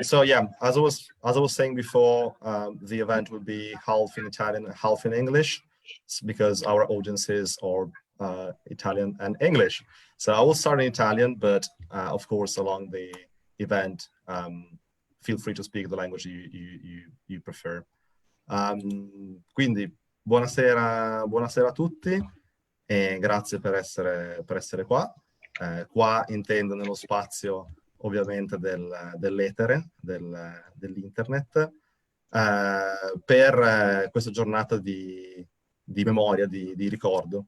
So yeah, as I was saying before, the event will be half in Italian and half in English, because our audiences are Italian and English. So I will start in Italian, but of course, along the event, feel free to speak the language you prefer. Quindi buonasera a tutti e grazie per essere qua. Qua intendo nello spazio ovviamente dell'etere, dell'internet, per questa giornata di memoria, di ricordo.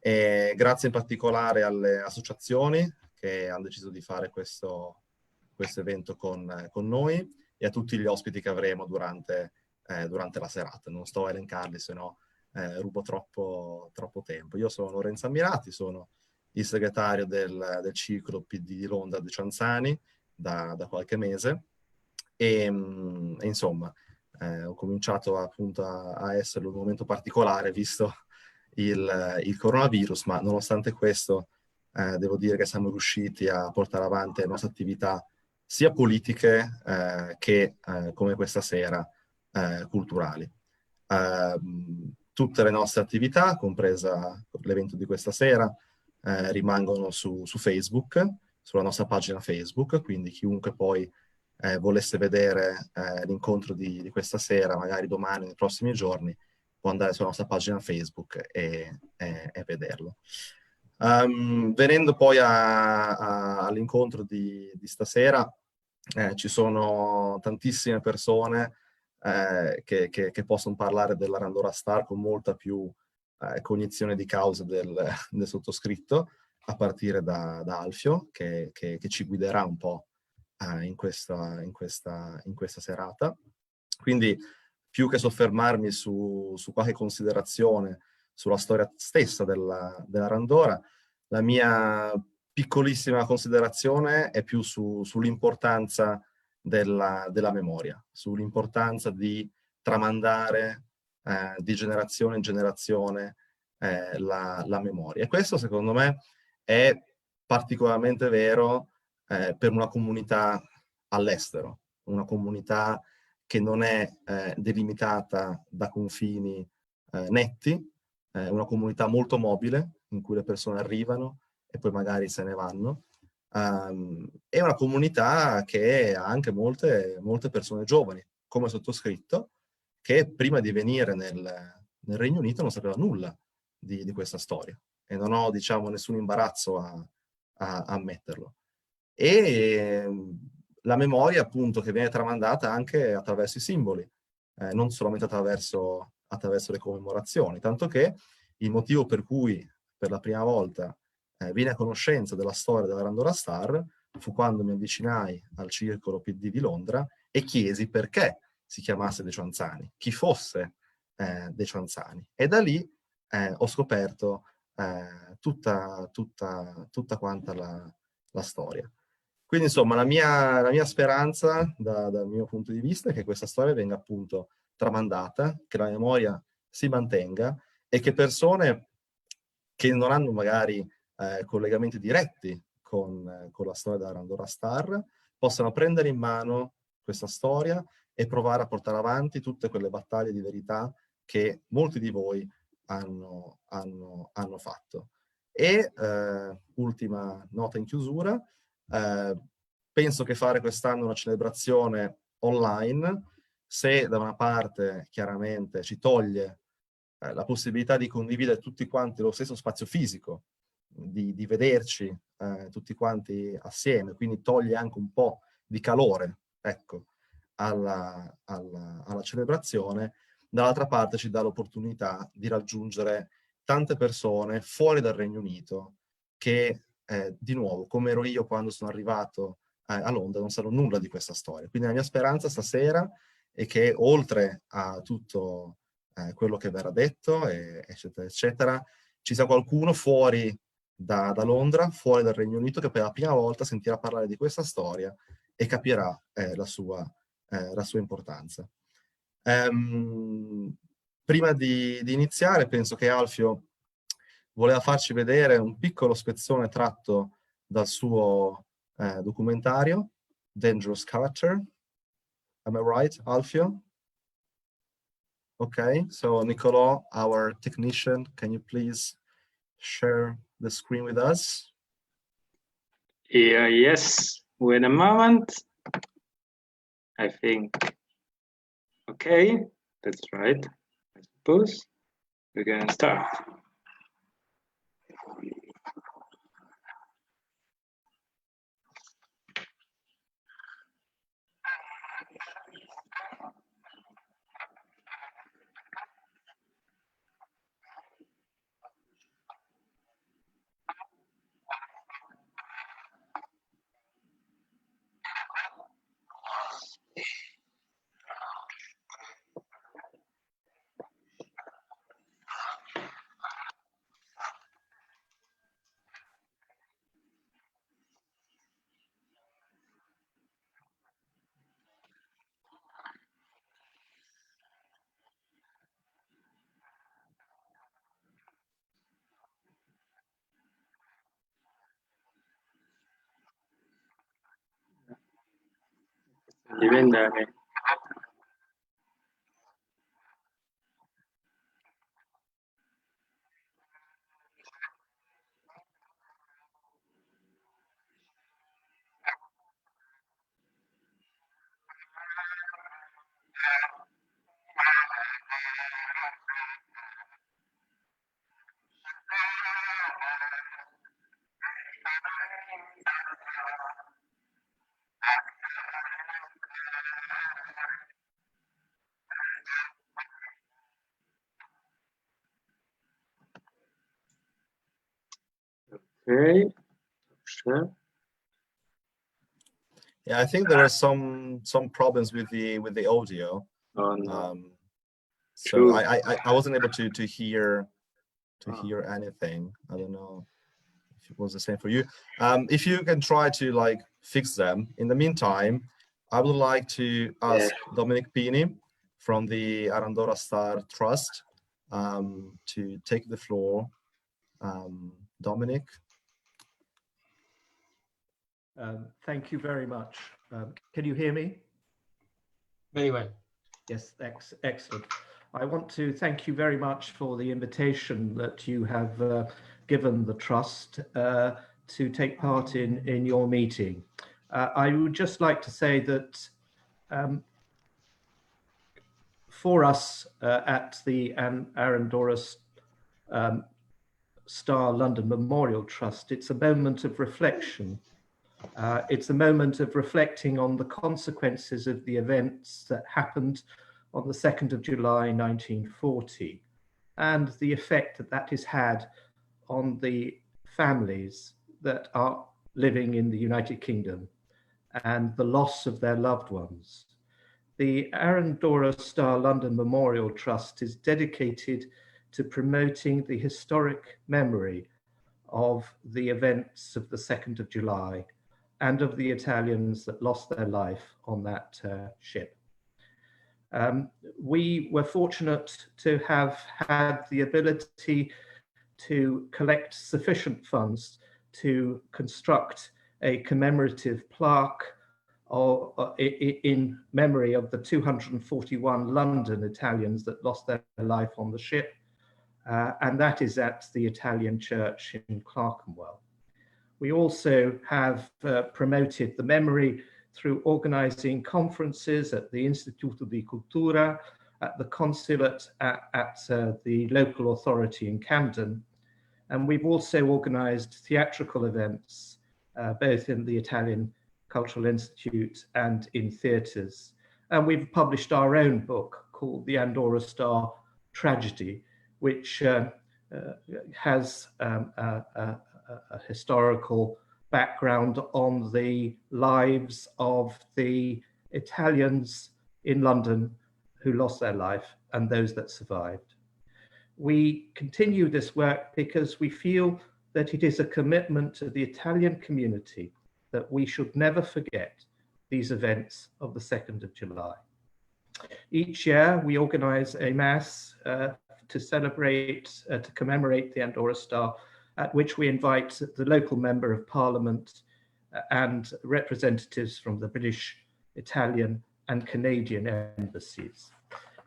E grazie in particolare alle associazioni che hanno deciso di fare questo evento con noi, e a tutti gli ospiti che avremo durante la serata. Non sto a elencarli, se no rubo troppo tempo. Io sono Lorenzo Ammirati, sono il segretario del circolo PD di Londra di Cianzani da qualche mese, e insomma ho cominciato appunto a essere un momento particolare visto il coronavirus, ma nonostante questo devo dire che siamo riusciti a portare avanti le nostre attività sia politiche che come questa sera culturali. Tutte le nostre attività, compresa l'evento di questa sera, rimangono su Facebook, sulla nostra pagina Facebook, quindi chiunque poi volesse vedere l'incontro di questa sera, magari domani, nei prossimi giorni, può andare sulla nostra pagina Facebook e vederlo. Venendo poi all'incontro di stasera, ci sono tantissime persone che possono parlare dell'Arandora Star con molta più cognizione di causa del sottoscritto, a partire da Alfio, che ci guiderà un po' in questa serata. Quindi, più che soffermarmi su qualche considerazione sulla storia stessa dell'Arandora, la mia piccolissima considerazione è più sull'importanza della memoria, sull'importanza di tramandare di generazione in generazione la memoria. E questo, secondo me, è particolarmente vero per una comunità all'estero, una comunità che non è delimitata da confini netti, una comunità molto mobile, in cui le persone arrivano e poi magari se ne vanno. È una comunità che ha anche molte persone giovani, come sottoscritto, che prima di venire nel Regno Unito non sapeva nulla di questa storia, e non ho, diciamo, nessun imbarazzo a ammetterlo. E la memoria, appunto, che viene tramandata anche attraverso i simboli, non solamente attraverso le commemorazioni, tanto che il motivo per cui per la prima volta vine a conoscenza della storia dell'Arandora Star fu quando mi avvicinai al circolo PD di Londra e chiesi perché si chiamasse De Cianzani, chi fosse De Cianzani. E da lì ho scoperto tutta quanta la storia. Quindi, insomma, la mia speranza dal mio punto di vista è che questa storia venga appunto tramandata, che la memoria si mantenga, e che persone che non hanno magari collegamenti diretti con la storia della Arandora Star possano prendere in mano questa storia e provare a portare avanti tutte quelle battaglie di verità che molti di voi hanno fatto. E ultima nota in chiusura, penso che fare quest'anno una celebrazione online, se da una parte chiaramente ci toglie la possibilità di condividere tutti quanti lo stesso spazio fisico, di vederci tutti quanti assieme, quindi toglie anche un po' di calore, ecco, alla celebrazione, dall'altra parte ci dà l'opportunità di raggiungere tante persone fuori dal Regno Unito che, di nuovo, come ero io quando sono arrivato a Londra, non sanno nulla di questa storia. Quindi la mia speranza stasera è che, oltre a tutto quello che verrà detto, eccetera, eccetera, ci sia qualcuno fuori da Londra, fuori dal Regno Unito, che per la prima volta sentirà parlare di questa storia e capirà la sua importanza. Prima di iniziare, penso che Alfio voleva farci vedere un piccolo spezzone tratto dal suo documentario, dangerous character. Am I right, Alfio? Okay, so Nicolò, our technician, can you please share the screen with us? Yeah, yes, wait a moment. I think, okay, that's right. I suppose we're gonna start. Diventare. Okay, sure. Yeah, I think there are some problems with the audio. Oh no. So True. I wasn't able to hear Oh. hear anything. I don't know if it was the same for you. If you can try to like fix them. In the meantime, I would like to ask Dominic Pini from the Arandora Star Trust to take the floor. Dominic. Thank you very much. Can you hear me? Very well. Yes, excellent. I want to thank you very much for the invitation that you have given the Trust to take part in your meeting. I would just like to say that for us at the Arandora Star London Memorial Trust, it's a moment of reflection. It's a moment of reflecting on the consequences of the events that happened on the 2nd of July 1940 and the effect that that has had on the families that are living in the United Kingdom and the loss of their loved ones. The Arandora Star London Memorial Trust is dedicated to promoting the historic memory of the events of the 2nd of July and of the Italians that lost their life on that ship. We were fortunate to have had the ability to collect sufficient funds to construct a commemorative plaque in memory of the 241 London Italians that lost their life on the ship, and that is at the Italian church in Clerkenwell. We also have promoted the memory through organizing conferences at the Istituto di Cultura, at the consulate at the local authority in Camden. And we've also organized theatrical events, both in the Italian Cultural Institute and in theatres. And we've published our own book called The Arandora Star Tragedy, which has a historical background on the lives of the Italians in London who lost their life and those that survived. We continue this work because we feel that it is a commitment to the Italian community that we should never forget these events of the 2nd of July. Each year we organize a mass to celebrate, to commemorate the Arandora Star, at which we invite the local member of parliament, and representatives from the British, Italian, and Canadian embassies.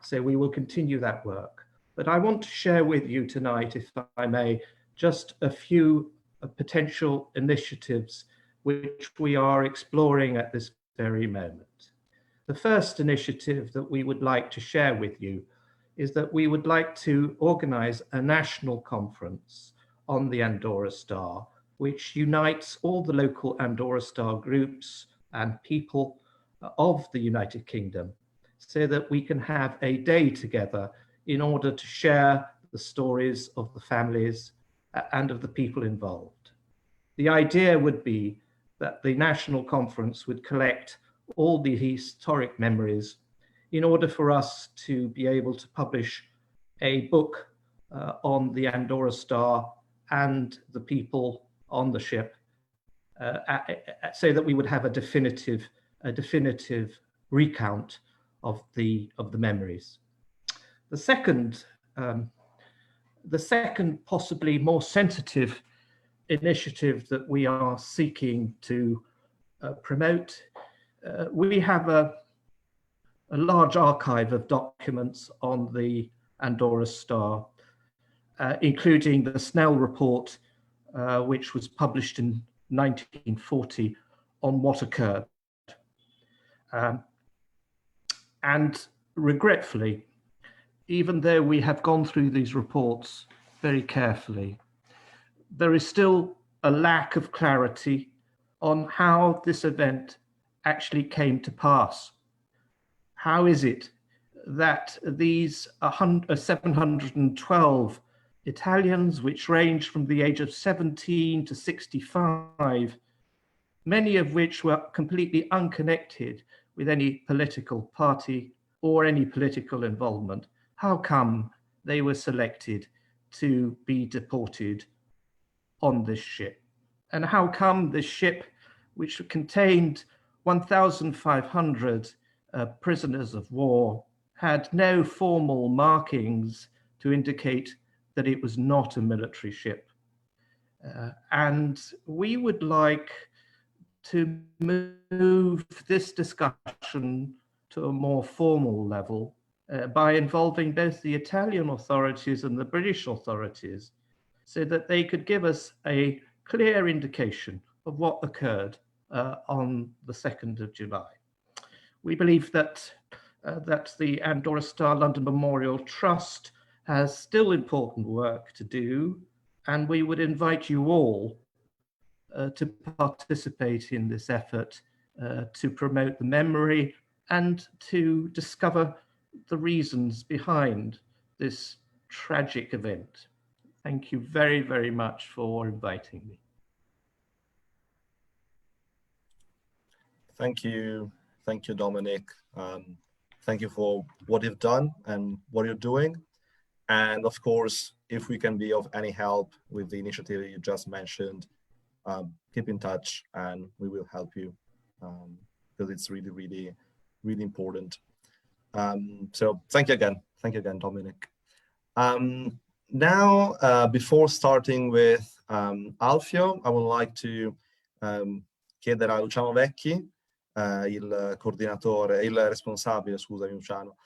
So we will continue that work. But I want to share with you tonight, if I may, just a few potential initiatives which we are exploring at this very moment. The first initiative that we would like to share with you is that we would like to organize a national conference on the Andorra Star, which unites all the local Andorra Star groups and people of the United Kingdom, so that we can have a day together in order to share the stories of the families and of the people involved. The idea would be that the national conference would collect all the historic memories in order for us to be able to publish a book on the Andorra Star and the people on the ship, so that we would have a definitive recount of the memories. The second possibly more sensitive initiative that we are seeking to promote, we have a large archive of documents on the Andorra Star, including the Snell report, which was published in 1940 on what occurred. And regretfully, even though we have gone through these reports very carefully, there is still a lack of clarity on how this event actually came to pass. How is it that these 712 Italians, which ranged from the age of 17 to 65, many of which were completely unconnected with any political party or any political involvement, how come they were selected to be deported on this ship? And how come this ship, which contained 1,500 prisoners of war, had no formal markings to indicate that it was not a military ship? And we would like to move this discussion to a more formal level by involving both the Italian authorities and the British authorities, so that they could give us a clear indication of what occurred on the 2nd of July. We believe that the Andorra Star London Memorial Trust has still important work to do, and we would invite you all to participate in this effort to promote the memory and to discover the reasons behind this tragic event. Thank you very, very much for inviting me. Thank you, Dominic. Thank you for what you've done and what you're doing. And of course, if we can be of any help with the initiative you just mentioned, keep in touch and we will help you, because it's really, really, really important. So thank you again, Dominic. Now, before starting with Alfio, I would like to chiedere a Luciano Vecchi, il responsabile, scusami Luciano,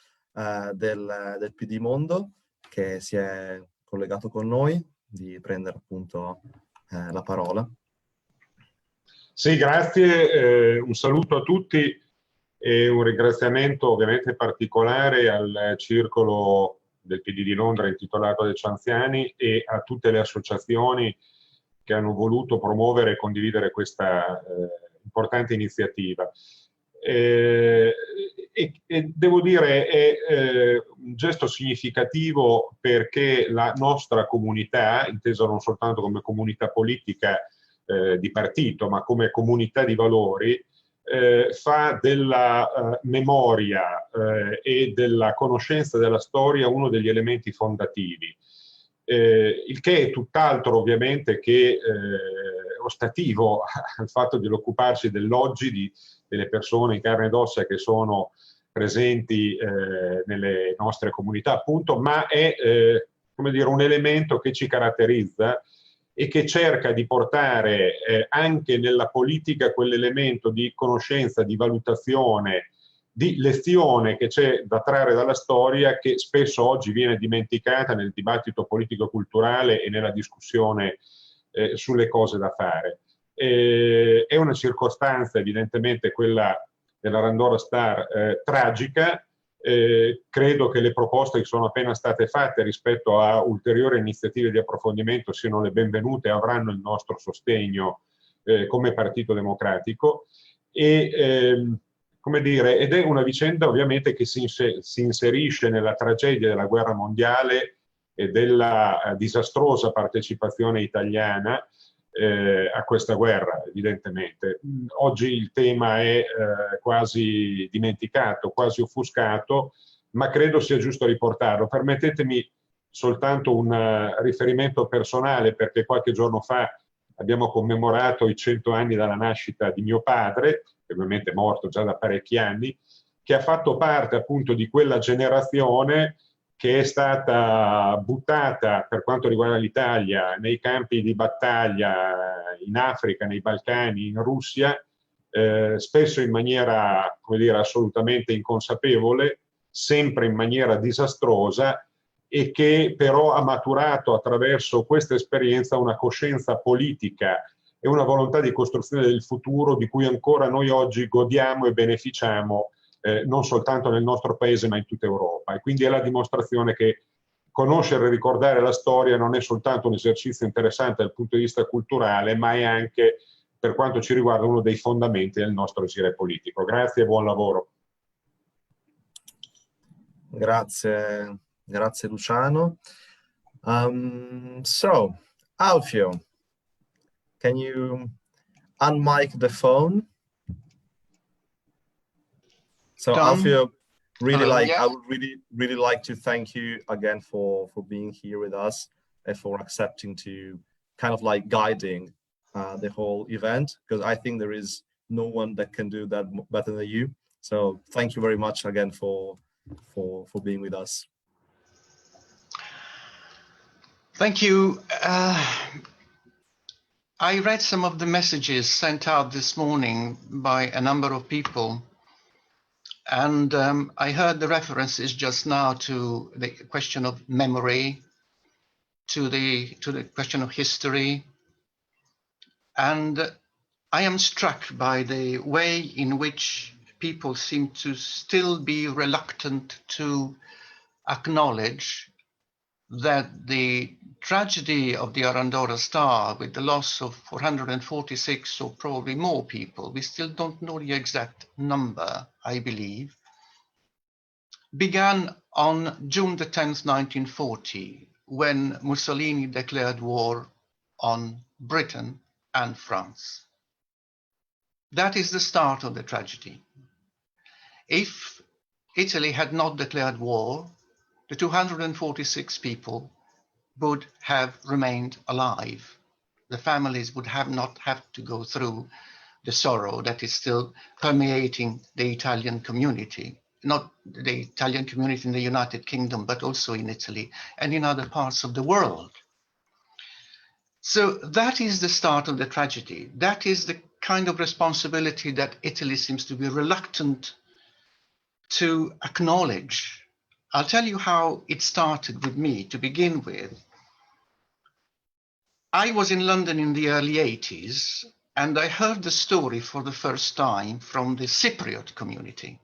del PD Mondo, che si è collegato con noi, di prendere appunto la parola. Sì, grazie, un saluto a tutti e un ringraziamento ovviamente particolare al circolo del PD di Londra intitolato Deci Anziani e a tutte le associazioni che hanno voluto promuovere e condividere questa importante iniziativa. E devo dire è un gesto significativo perché la nostra comunità, intesa non soltanto come comunità politica di partito, ma come comunità di valori, fa della memoria e della conoscenza della storia uno degli elementi fondativi, il che è tutt'altro ovviamente che ostativo al fatto di occuparsi dell'oggi delle persone in carne ed ossa che sono presenti nelle nostre comunità, appunto, ma è come dire, un elemento che ci caratterizza e che cerca di portare anche nella politica quell'elemento di conoscenza, di valutazione, di lezione che c'è da trarre dalla storia, che spesso oggi viene dimenticata nel dibattito politico-culturale e nella discussione sulle cose da fare. È una circostanza, evidentemente, quella della Arandora Star, tragica. Credo che le proposte che sono appena state fatte rispetto a ulteriori iniziative di approfondimento siano le benvenute e avranno il nostro sostegno come Partito Democratico. Come dire, ed è una vicenda ovviamente che si inserisce nella tragedia della guerra mondiale e della disastrosa partecipazione italiana a questa guerra, evidentemente. Oggi il tema è quasi dimenticato, quasi offuscato, ma credo sia giusto riportarlo. Permettetemi soltanto un riferimento personale, perché qualche giorno fa abbiamo commemorato i 100 anni dalla nascita di mio padre, che ovviamente è morto già da parecchi anni, che ha fatto parte appunto di quella generazione che è stata buttata, per quanto riguarda l'Italia, nei campi di battaglia in Africa, nei Balcani, in Russia, spesso in maniera, come dire, assolutamente inconsapevole, sempre in maniera disastrosa, e che però ha maturato attraverso questa esperienza una coscienza politica e una volontà di costruzione del futuro di cui ancora noi oggi godiamo e beneficiamo, non soltanto nel nostro paese ma in tutta Europa. E quindi è la dimostrazione che conoscere e ricordare la storia non è soltanto un esercizio interessante dal punto di vista culturale, ma è anche, per quanto ci riguarda, uno dei fondamenti del nostro agire politico. Grazie e buon lavoro. Grazie, grazie Luciano. So, Alfio, can you unmic the phone? So Tom? Alfio, really Hello, like, yeah. I would really like to thank you again for being here with us and for accepting to kind of like guiding the whole event, because I think there is no one that can do that better than you. So thank you very much again for being with us. Thank you. I read some of the messages sent out this morning by a number of people, and I heard the references just now to the question of memory, to the question of history, and I am struck by the way in which people seem to still be reluctant to acknowledge that the tragedy of the Arandora Star, with the loss of 446 or probably more people, we still don't know the exact number, I believe, began on June the 10th, 1940, when Mussolini declared war on Britain and France. That is the start of the tragedy. If Italy had not declared war, the 246 people would have remained alive. The families would not have to go through the sorrow that is still permeating the Italian community, not the Italian community in the United Kingdom, but also in Italy and in other parts of the world. So that is the start of the tragedy. That is the kind of responsibility that Italy seems to be reluctant to acknowledge. I'll tell you how it started with me to begin with. I was in London in the early 80s, and I heard the story for the first time from the Cypriot community.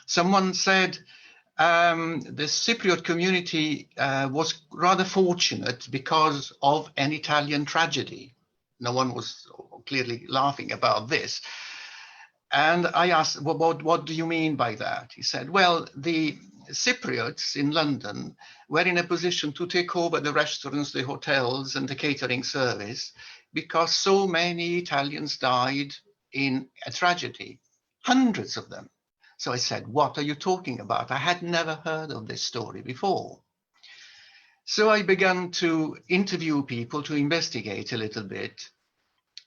Someone said the Cypriot community was rather fortunate because of an Italian tragedy. No one was clearly laughing about this. And I asked, well, what do you mean by that? He said, well, the Cypriots in London were in a position to take over the restaurants, the hotels, and the catering service because so many Italians died in a tragedy, hundreds of them. So I said, what are you talking about? I had never heard of this story before. So I began to interview people, to investigate a little bit.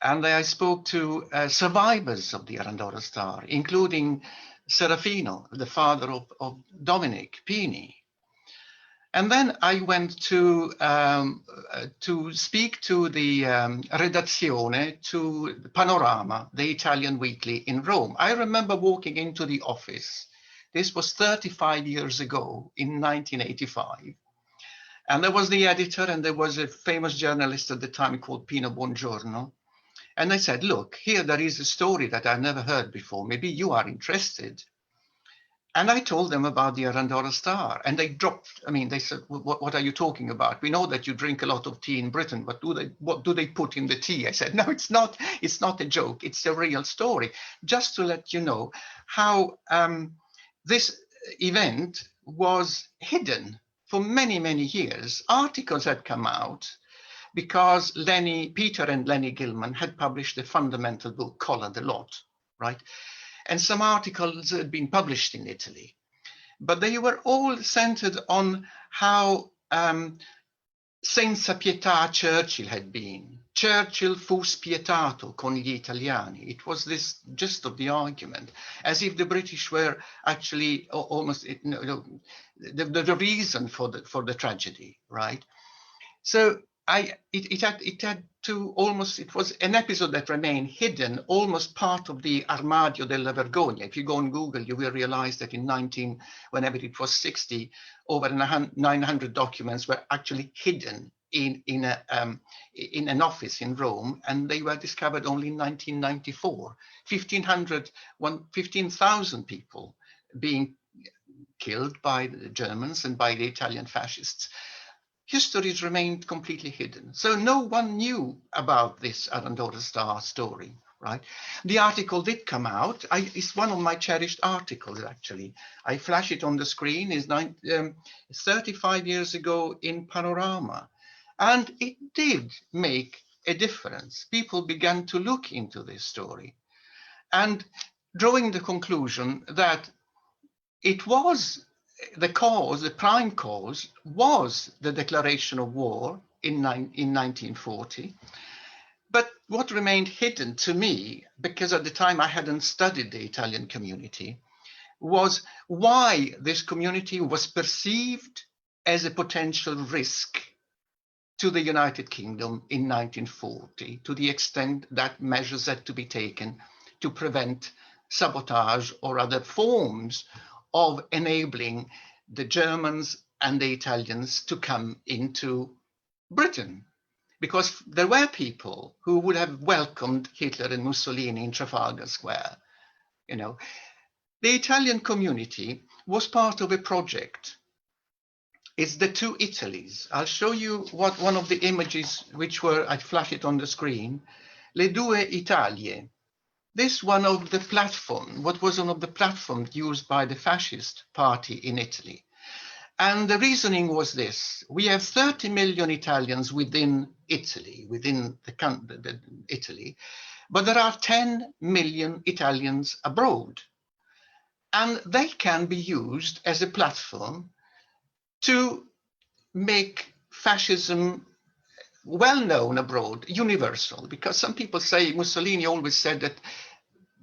And I spoke to survivors of the Arandora Star, including Serafino, the father of Dominic Pini. And then I went to speak to the redazione, to Panorama, the Italian weekly in Rome. I remember walking into the office. This was 35 years ago in 1985. And there was the editor, and there was a famous journalist at the time called Pino Buongiorno. And I said, look, here there is a story that I've never heard before. Maybe you are interested. And I told them about the Arandora star, and they dropped. I mean, they said, what are you talking about? We know that you drink a lot of tea in Britain, but what do they put in the tea? I said, no, it's not a joke. It's a real story. Just to let you know how this event was hidden for many, many years. Articles had come out because Peter and Lenny Gilman had published a fundamental book, Collar the Lot, right? And some articles had been published in Italy, but they were all centered on how senza pietà Churchill had been. Churchill fu spietato con gli italiani. It was this gist of the argument, as if the British were actually almost the reason for the tragedy, right? So it was an episode that remained hidden, almost part of the Armadio della Vergogna. If you go on Google, you will realize that whenever it was 60, over 900 documents were actually hidden in an office in Rome, and they were discovered only in 1994. 15,000 people being killed by the Germans and by the Italian fascists. Histories remained completely hidden. So no one knew about this Arandora star story, right? The article did come out. It's one of my cherished articles, actually. I flash it on the screen. It's 35 years ago in Panorama. And it did make a difference. People began to look into this story and drawing the conclusion that it was the prime cause was the declaration of war in 1940. But what remained hidden to me, because at the time I hadn't studied the Italian community, was why this community was perceived as a potential risk to the United Kingdom in 1940, to the extent that measures had to be taken to prevent sabotage or other forms of enabling the Germans and the Italians to come into Britain. Because there were people who would have welcomed Hitler and Mussolini in Trafalgar Square. You know, the Italian community was part of a project. It's the two Italies. I'll show you one of the images I flash it on the screen. Le due Italie. This what was one of the platforms used by the fascist party in Italy. And the reasoning was this: we have 30 million Italians within Italy, Italy, but there are 10 million Italians abroad. And they can be used as a platform to make fascism well known abroad, universal, because some people say Mussolini always said that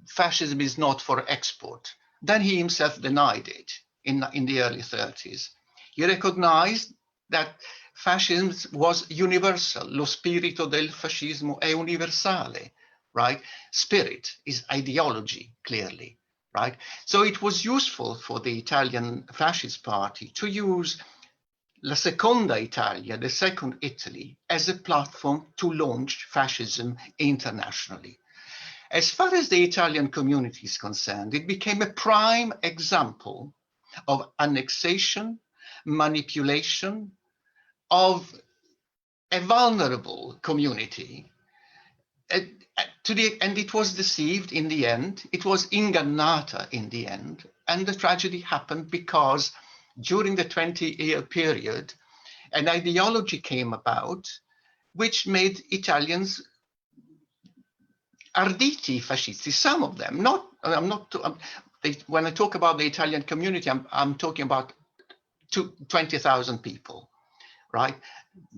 fascism is not for export. Then he himself denied it in the early 30s. He recognized that fascism was universal. Lo spirito del fascismo è universale, right? Spirit is ideology, clearly, right? So it was useful for the Italian fascist party to use La Seconda Italia, the second Italy, as a platform to launch fascism internationally. As far as the Italian community is concerned, it became a prime example of annexation, manipulation of a vulnerable community. And it was deceived in the end. It was ingannata in the end. And the tragedy happened because during the 20-year period, an ideology came about which made Italians arditi fascisti, some of them. When I talk about the Italian community, I'm talking about 20,000 people, right?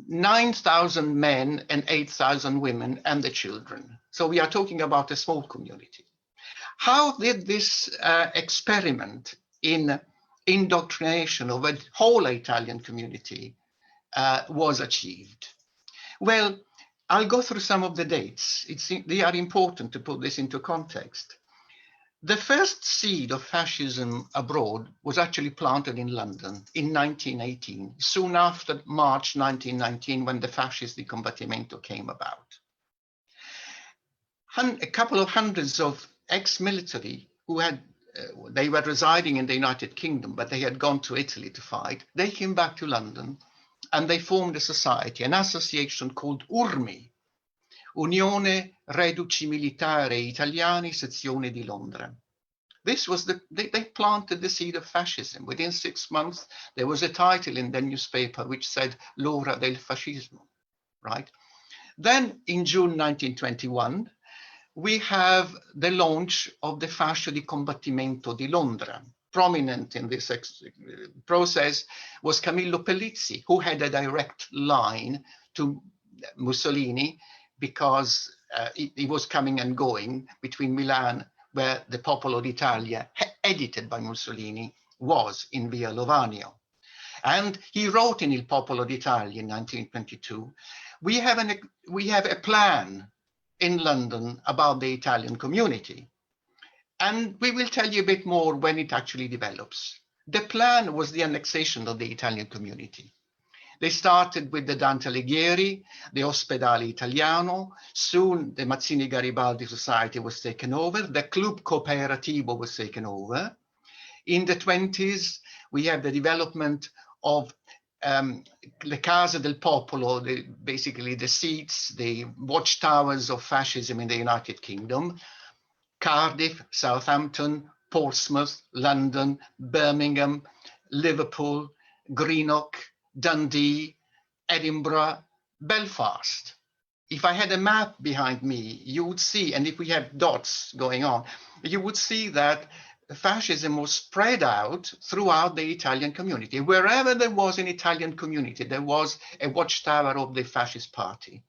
9,000 men and 8,000 women and the children. So we are talking about a small community. How did this experiment in indoctrination of a whole Italian community was achieved? Well, I'll go through some of the dates. They are important to put this into context. The first seed of fascism abroad was actually planted in London in 1918, soon after March 1919, when the Fascist di Combattimento came about. A couple of hundreds of ex-military who had, they were residing in the United Kingdom, but they had gone to Italy to fight. They came back to London and they formed a society, an association called URMI, Unione Reduci Militari Italiani, Sezione di Londra. This was they planted the seed of fascism. Within 6 months, there was a title in the newspaper which said L'ora del fascismo, right? Then in June 1921, we have the launch of the Fascio di Combattimento di Londra. Prominent in this process was Camillo Pellizzi, who had a direct line to Mussolini because he was coming and going between Milan, where the Popolo d'Italia, edited by Mussolini, was in Via Lovanio. And he wrote in Il Popolo d'Italia in 1922, we have a plan in London about the Italian community. And we will tell you a bit more when it actually develops. The plan was the annexation of the Italian community. They started with the Dante Alighieri, the Ospedale Italiano. Soon the Mazzini Garibaldi Society was taken over. The Club Cooperativo was taken over. In the 20s, we have the development of the Casa del Popolo, basically the seats, the watchtowers of fascism in the United Kingdom. Cardiff, Southampton, Portsmouth, London, Birmingham, Liverpool, Greenock, Dundee, Edinburgh, Belfast. If I had a map behind me, you would see, and if we had dots going on, you would see that fascism was spread out throughout the Italian community. Wherever there was an Italian community, there was a watchtower of the fascist party.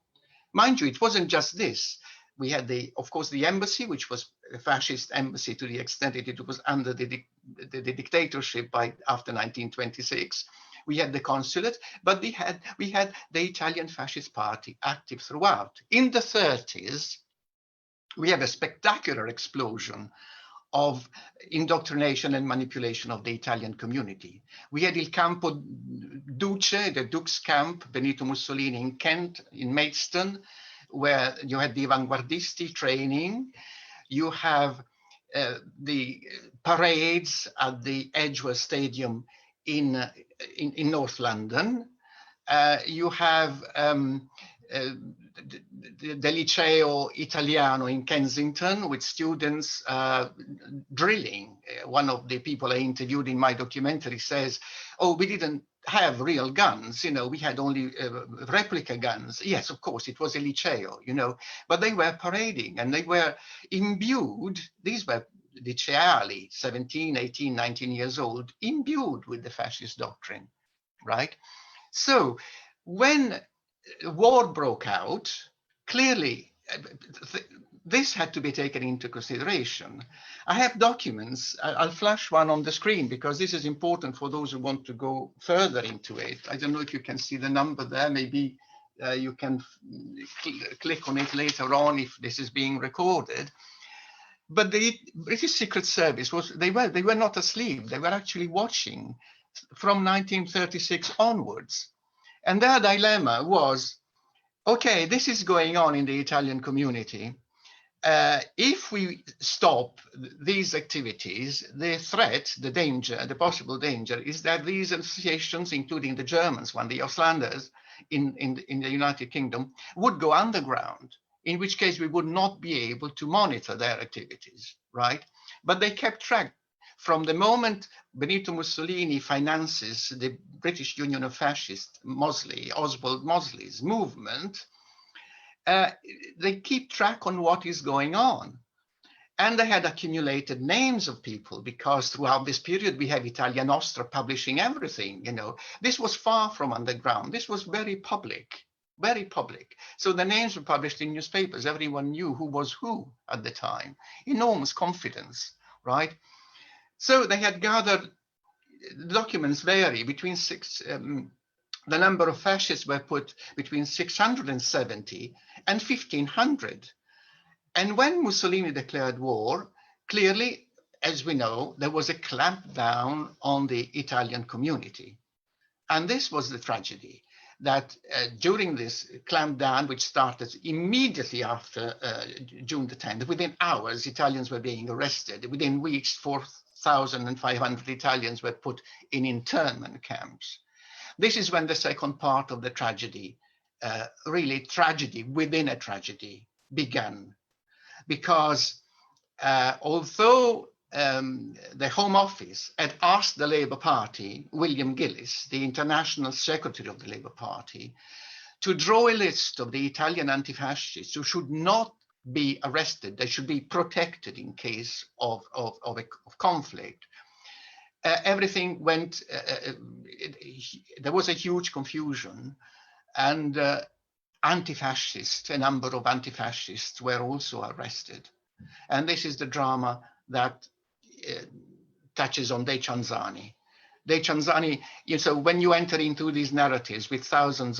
Mind you, it wasn't just this. We had, of course, the embassy, which was a fascist embassy to the extent that it was under the dictatorship after 1926. We had the consulate, but we had the Italian Fascist Party active throughout. In the 30s, we have a spectacular explosion of indoctrination and manipulation of the Italian community. We had Il Campo Duce, the Duke's Camp, Benito Mussolini in Kent, in Maidstone, where you had the avanguardisti training. You have the parades at the Edgeworth Stadium in North London. You have the Liceo Italiano in Kensington with students drilling. One of the people I interviewed in my documentary says, oh, we didn't have real guns, we had only replica guns. Yes, of course, it was a Liceo, but they were parading and they were imbued. These were liceali, 17, 18, 19 years old, imbued with the fascist doctrine, right? So when war broke out, clearly this had to be taken into consideration. I have documents. I'll flash one on the screen because this is important for those who want to go further into it. I don't know if you can see the number there. Maybe you can click on it later on if this is being recorded. But the British Secret Service they were not asleep. They were actually watching from 1936 onwards. And their dilemma was, okay, this is going on in the Italian community. If we stop these activities, the threat, the danger, the possible danger is that these associations, including the Germans, the Auslanders in the United Kingdom, would go underground, in which case we would not be able to monitor their activities, right? But they kept track. From the moment Benito Mussolini finances the British Union of Fascists, Oswald Mosley's movement, they keep track on what is going on. And they had accumulated names of people because throughout this period, we have Italia Nostra publishing everything, This was far from underground. This was very public, very public. So the names were published in newspapers. Everyone knew who was who at the time. Enormous confidence, right? So they had gathered the documents vary between the number of fascists were put between 670 and 1500. And when Mussolini declared war, clearly, as we know, there was a clampdown on the Italian community. And this was the tragedy, that during this clampdown, which started immediately after June the 10th, within hours, Italians were being arrested. Within weeks, 4,500 Italians were put in internment camps. This is when the second part of the tragedy, really tragedy within a tragedy, began. Because although the Home Office had asked the Labour Party, William Gillis, the international secretary of the Labour Party, to draw a list of the Italian anti-fascists who should not be arrested, they should be protected in case of conflict. Everything went, there was a huge confusion, and anti-fascists, a number of anti-fascists were also arrested. And this is the drama that touches on De Cianzani. De Cianzani, so when you enter into these narratives with thousands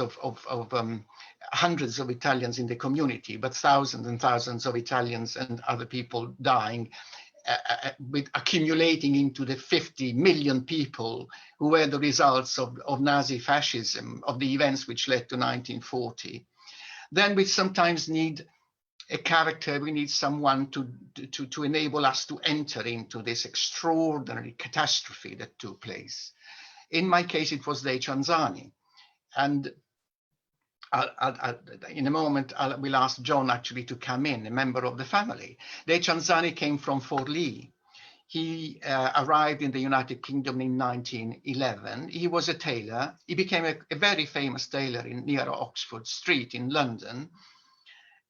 hundreds of Italians in the community, but thousands and thousands of Italians and other people dying, with accumulating into the 50 million people who were the results of Nazi fascism, of the events which led to 1940, then we sometimes need a character, we need someone to enable us to enter into this extraordinary catastrophe that took place. In my case, it was De Cianzani. And in a moment, we'll ask John actually to come in, a member of the family. De Cianzani came from Forlì. He arrived in the United Kingdom in 1911. He was a tailor. He became a very famous tailor near Oxford Street in London,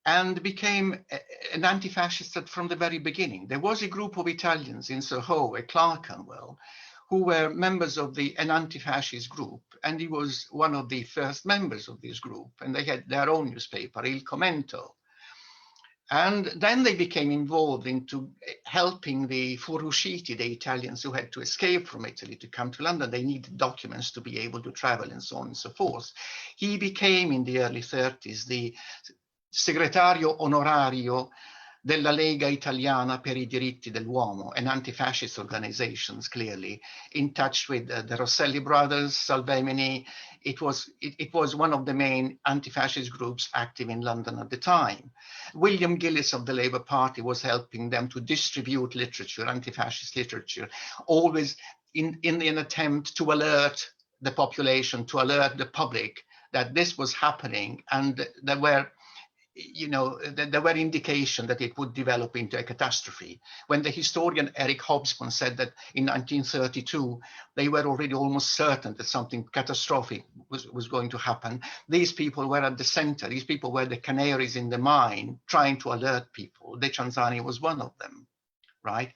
and became an anti-fascist from the very beginning. There was a group of Italians in Soho, at Clerkenwell, who were members of an anti-fascist group, and he was one of the first members of this group, and they had their own newspaper, Il Commento. And then they became involved into helping the fuoriusciti, the Italians who had to escape from Italy to come to London. They needed documents to be able to travel and so on and so forth. He became, in the early 30s, the segretario onorario della Lega Italiana per i diritti dell'uomo, an anti-fascist organization, clearly in touch with the Rosselli brothers, Salvemini. It was one of the main anti-fascist groups active in London at the time. William Gillis of the Labour Party was helping them to distribute literature, anti-fascist literature, always in an attempt to alert the population, to alert the public that this was happening, and there were indications that it would develop into a catastrophe. When the historian Eric Hobsbawm said that in 1932, they were already almost certain that something catastrophic was going to happen, these people were at the center. These people were the canaries in the mine trying to alert people. De Cianzani was one of them, right?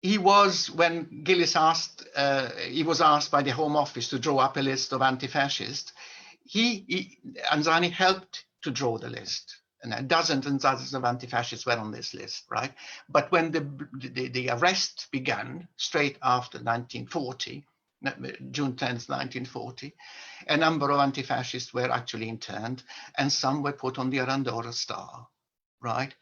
He was, when Gillis he was asked by the Home Office to draw up a list of anti-fascists, Cianzani helped to draw the list, and dozens and dozens of anti-fascists were on this list, right? But when the arrest began straight after 1940, June 10th, 1940, a number of anti-fascists were actually interned, and some were put on the Arandora star, right?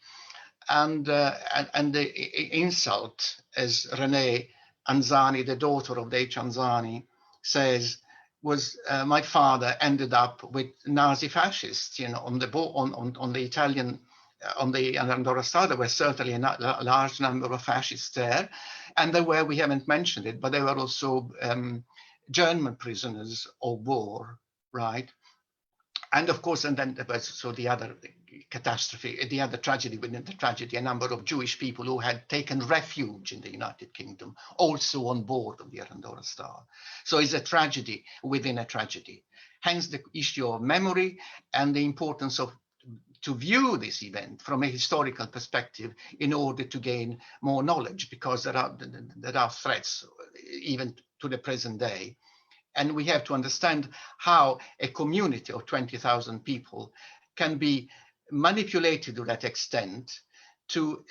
And the insult, as Renée Anzani, the daughter of De Cianzani, says, was my father ended up with Nazi fascists, on the Italian, on the Arandora star. There were certainly a large number of fascists there, and there were, we haven't mentioned it, but there were also German prisoners of war, right? And of course, and then there was so the other catastrophe, the other tragedy within the tragedy, a number of Jewish people who had taken refuge in the United Kingdom, also on board of the Arandora star. So it's a tragedy within a tragedy. Hence the issue of memory and the importance of to view this event from a historical perspective in order to gain more knowledge, because there are threats even to the present day. And we have to understand how a community of 20,000 people can be manipulated to that extent to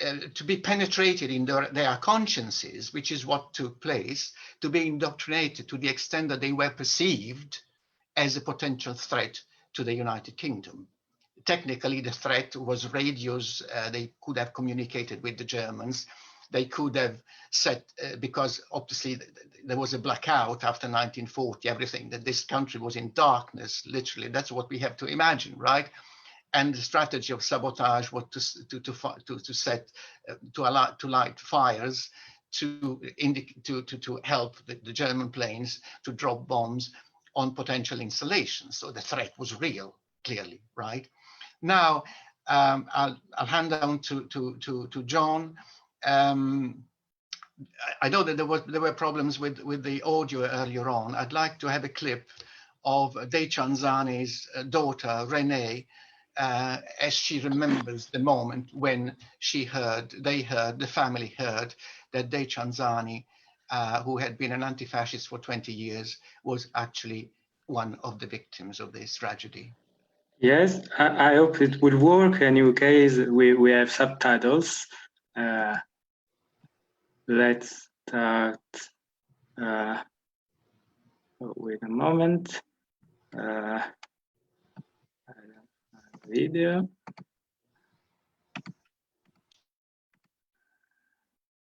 be penetrated in their consciences, which is what took place, to be indoctrinated to the extent that they were perceived as a potential threat to the United Kingdom. Technically, the threat was radios. They could have communicated with the Germans. They could have set, because obviously there was a blackout after 1940, everything, that this country was in darkness, literally. That's what we have to imagine, right? And the strategy of sabotage was to light fires, to help the German planes to drop bombs on potential installations. So the threat was real, clearly, right? Now, I'll hand down to John. I know that there were problems with the audio earlier on. I'd like to have a clip of De Cianzani's daughter, Renee, as she remembers the moment when the family heard that De Cianzani, who had been an anti-fascist for 20 years, was actually one of the victims of this tragedy. Yes, I hope it will work. In your case, we have subtitles. Let's start. Wait a moment. Video.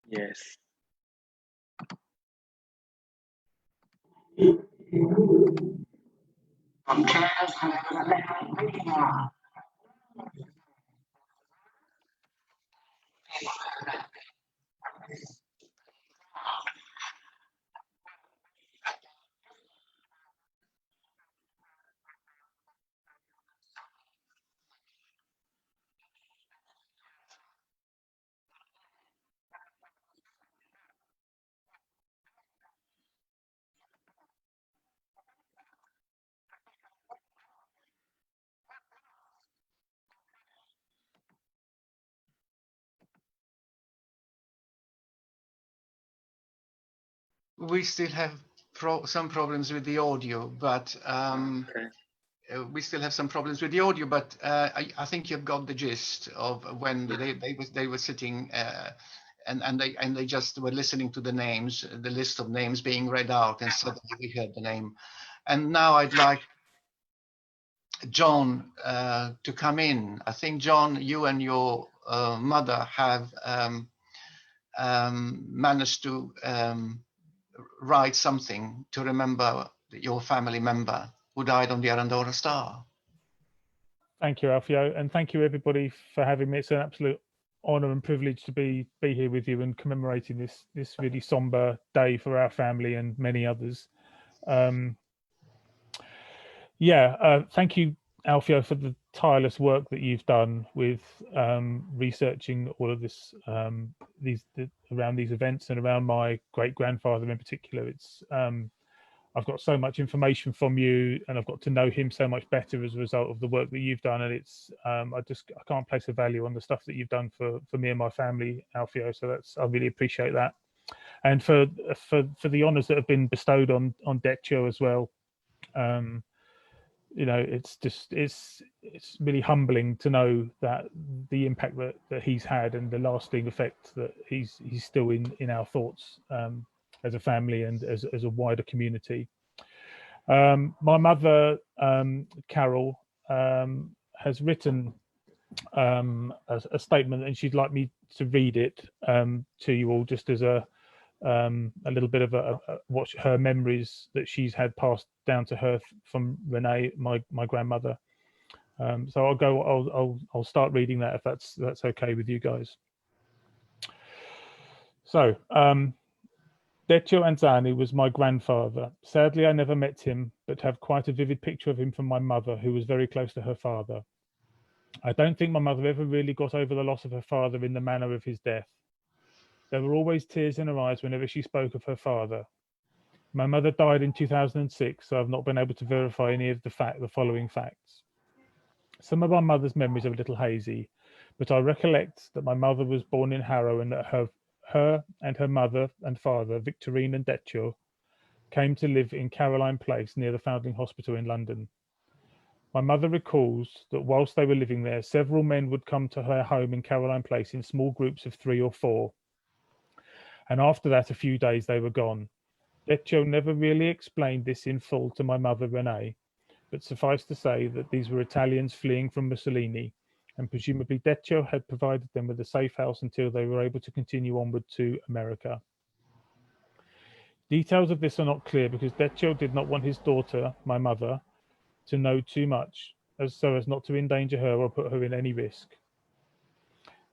Yes. We still have some problems with the audio, but Okay. we still have some problems with the audio. But I think you've got the gist of when they were sitting and they just were listening to the names, the list of names being read out, and suddenly we heard the name. And now I'd like John to come in. I think, John, you and your mother have managed to write something to remember your family member who died on the Arandora Star. Thank you, Alfio, and thank you everybody for having me. It's an absolute honour and privilege to be here with you and commemorating this really somber day for our family and many others. Thank you, Alfio, for the tireless work that you've done with researching all of this, around these events and around my great grandfather in particular. It's I've got so much information from you, and I've got to know him so much better as a result of the work that you've done. And it's I can't place a value on the stuff that you've done for me and my family, Alfio. So I really appreciate that, and for the honours that have been bestowed on Deccio as well. You know, it's really humbling to know that the impact that he's had and the lasting effect that he's still in our thoughts as a family and as a wider community. My mother, Carol, has written a statement, and she'd like me to read it to you all, just as a little bit of what her memories that she's had passed down to her from Renee, my grandmother. So I'll start reading that if that's okay with you guys. So Deccio Anzani was my grandfather. Sadly, I never met him, but have quite a vivid picture of him from my mother, who was very close to her father. I don't think my mother ever really got over the loss of her father in the manner of his death. There were always tears in her eyes whenever she spoke of her father. My mother died in 2006, so I've not been able to verify any of the following facts. Some of my mother's memories are a little hazy, but I recollect that my mother was born in Harrow and that her and her mother and father, Victorine and Deccio, came to live in Caroline Place near the Foundling Hospital in London. My mother recalls that whilst they were living there, several men would come to her home in Caroline Place in small groups of 3 or 4. And after that, a few days, they were gone. Deccio never really explained this in full to my mother, Renee, but suffice to say that these were Italians fleeing from Mussolini, and presumably Deccio had provided them with a safe house until they were able to continue onward to America. Details of this are not clear because Deccio did not want his daughter, my mother, to know too much, so as not to endanger her or put her in any risk.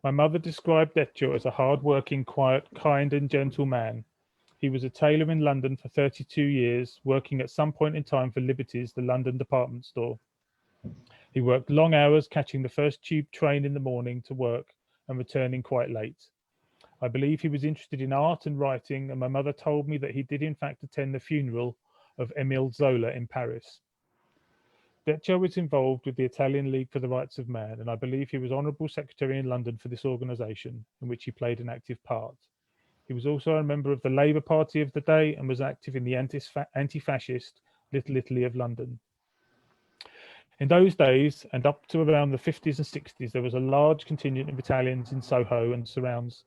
My mother described Deccio as a hard-working, quiet, kind and gentle man. He was a tailor in London for 32 years, working at some point in time for Liberty's, the London department store. He worked long hours, catching the first tube train in the morning to work and returning quite late. I believe he was interested in art and writing, and my mother told me that he did in fact attend the funeral of Émile Zola in Paris. Deccio was involved with the Italian League for the Rights of Man, and I believe he was Honourable Secretary in London for this organisation, in which he played an active part. He was also a member of the Labour Party of the day and was active in the anti-fascist Little Italy of London. In those days, and up to around the 50s and 60s, there was a large contingent of Italians in Soho and surrounds,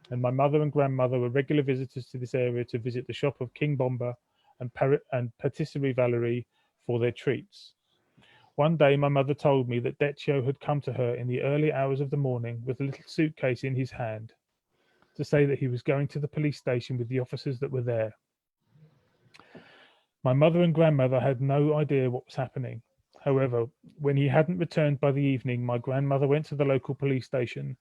and my mother and grandmother were regular visitors to this area to visit the shop of King Bomba and Patisserie Valerie for their treats. One day, my mother told me that Deccio had come to her in the early hours of the morning with a little suitcase in his hand to say that he was going to the police station with the officers that were there. My mother and grandmother had no idea what was happening. However, when he hadn't returned by the evening, my grandmother went to the local police station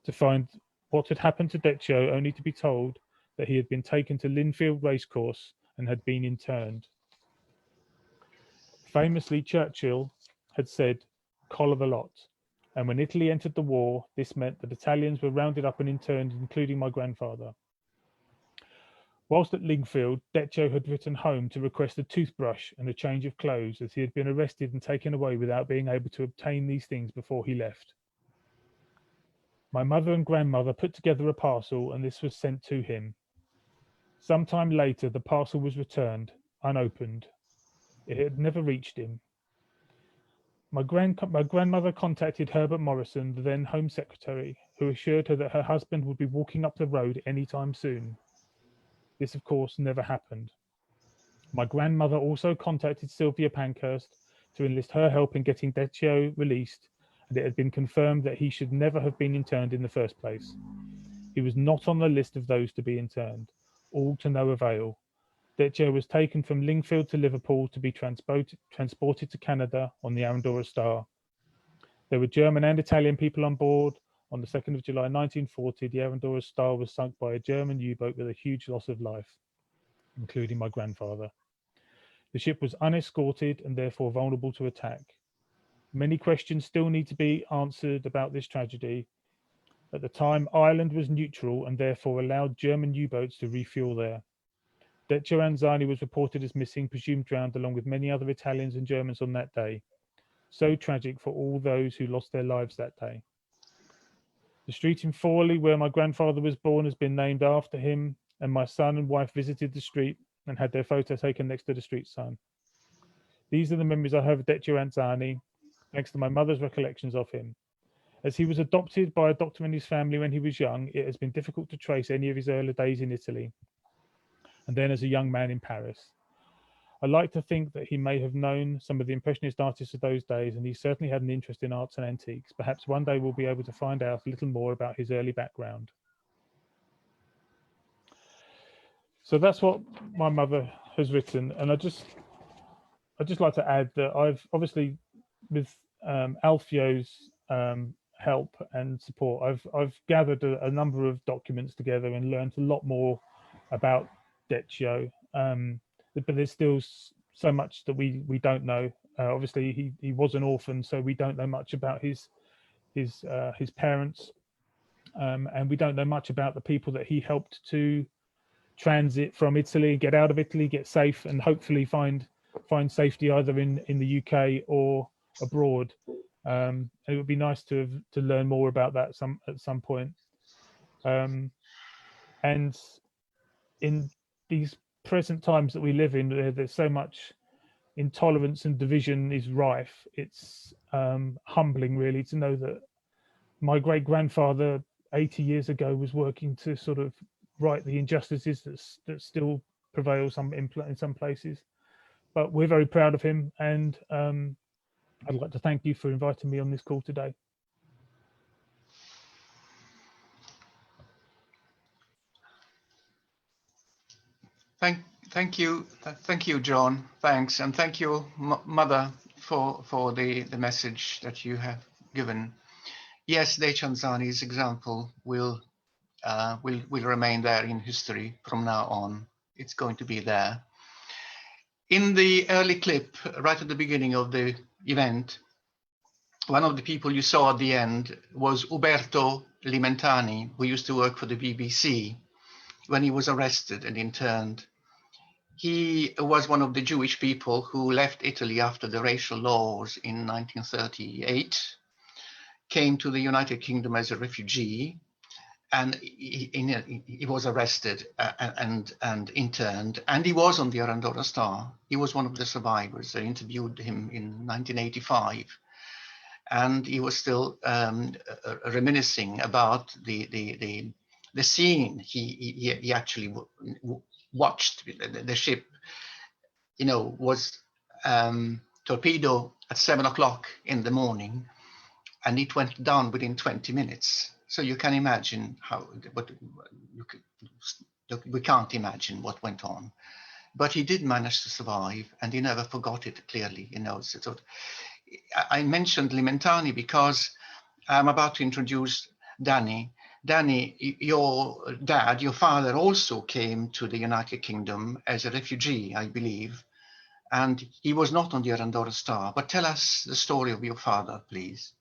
to find what had happened to Deccio, only to be told that he had been taken to Linfield Racecourse and had been interned. Famously, Churchill had said, "Collar the lot." And when Italy entered the war, this meant that Italians were rounded up and interned, including my grandfather. Whilst at Lingfield, Deccio had written home to request a toothbrush and a change of clothes, as he had been arrested and taken away without being able to obtain these things before he left. My mother and grandmother put together a parcel, and this was sent to him. Sometime later, the parcel was returned, unopened. It had never reached him. My grandmother contacted Herbert Morrison, the then Home Secretary, who assured her that her husband would be walking up the road any time soon. This, of course, never happened. My grandmother also contacted Sylvia Pankhurst to enlist her help in getting Deccio released, and it had been confirmed that he should never have been interned in the first place. He was not on the list of those to be interned, all to no avail. Deccio was taken from Lingfield to Liverpool to be transported to Canada on the Arandora Star. There were German and Italian people on board. On the 2nd of July 1940, the Arandora Star was sunk by a German U-boat with a huge loss of life, including my grandfather. The ship was unescorted and therefore vulnerable to attack. Many questions still need to be answered about this tragedy. At the time, Ireland was neutral and therefore allowed German U-boats to refuel there. Deccio Anzani was reported as missing, presumed drowned, along with many other Italians and Germans on that day. So tragic for all those who lost their lives that day. The street in Forley, where my grandfather was born, has been named after him, and my son and wife visited the street and had their photo taken next to the street sign. These are the memories I have of Deccio Anzani, thanks to my mother's recollections of him. As he was adopted by a doctor and his family when he was young, it has been difficult to trace any of his early days in Italy, and then as a young man in Paris. I like to think that he may have known some of the Impressionist artists of those days, and he certainly had an interest in arts and antiques. Perhaps one day we'll be able to find out a little more about his early background. So that's what my mother has written, and I'd just like to add that I've obviously, with Alfio's help and support, I've gathered a number of documents together and learned a lot more about Deccio. But there's still so much that we don't know. Obviously, he was an orphan, so we don't know much about his parents, and we don't know much about the people that he helped to transit from Italy, get out of Italy, get safe, and hopefully find safety either in the UK or abroad. And it would be nice to learn more about that at some point. And in these present times that we live in, there's so much intolerance and division is rife. It's humbling, really, to know that my great grandfather 80 years ago was working to sort of right the injustices that still prevail in some places. But we're very proud of him, and I'd like to thank you for inviting me on this call today. Thank you, John. Thanks, and thank you, Mother, for the message that you have given. Yes, Dechanzani's example will remain there in history from now on. It's going to be there. In the early clip, right at the beginning of the event, one of the people you saw at the end was Uberto Limentani, who used to work for the BBC when he was arrested and interned. He was one of the Jewish people who left Italy after the racial laws in 1938, came to the United Kingdom as a refugee, and he was arrested and interned, and he was on the Arandora Star. He was one of the survivors. I interviewed him in 1985, and he was still reminiscing about the scene he actually watched. The ship, was torpedoed at 7 o'clock in the morning, and it went down within 20 minutes. So you can imagine we can't imagine what went on. But he did manage to survive, and he never forgot it, clearly. So I mentioned Limentani because I'm about to introduce Danny. Danny, your father also came to the United Kingdom as a refugee, I believe, and he was not on the Arandora Star. But tell us the story of your father, please.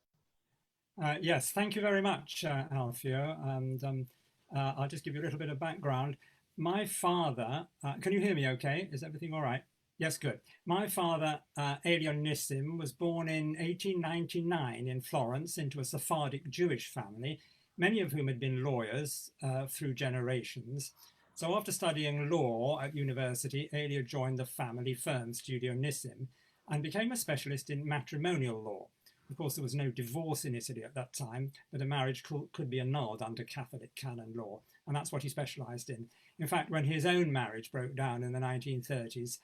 Yes, thank you very much, Alfio. And I'll just give you a little bit of background. My father, can you hear me okay? Is everything all right? Yes, good. My father, Elio Nissim, was born in 1899 in Florence into a Sephardic Jewish family, many of whom had been lawyers through generations. So after studying law at university, Elio joined the family firm, Studio Nissim, and became a specialist in matrimonial law. Of course, there was no divorce in Italy at that time, but a marriage could be annulled under Catholic canon law, and that's what he specialised in. In fact, when his own marriage broke down in the 1930s,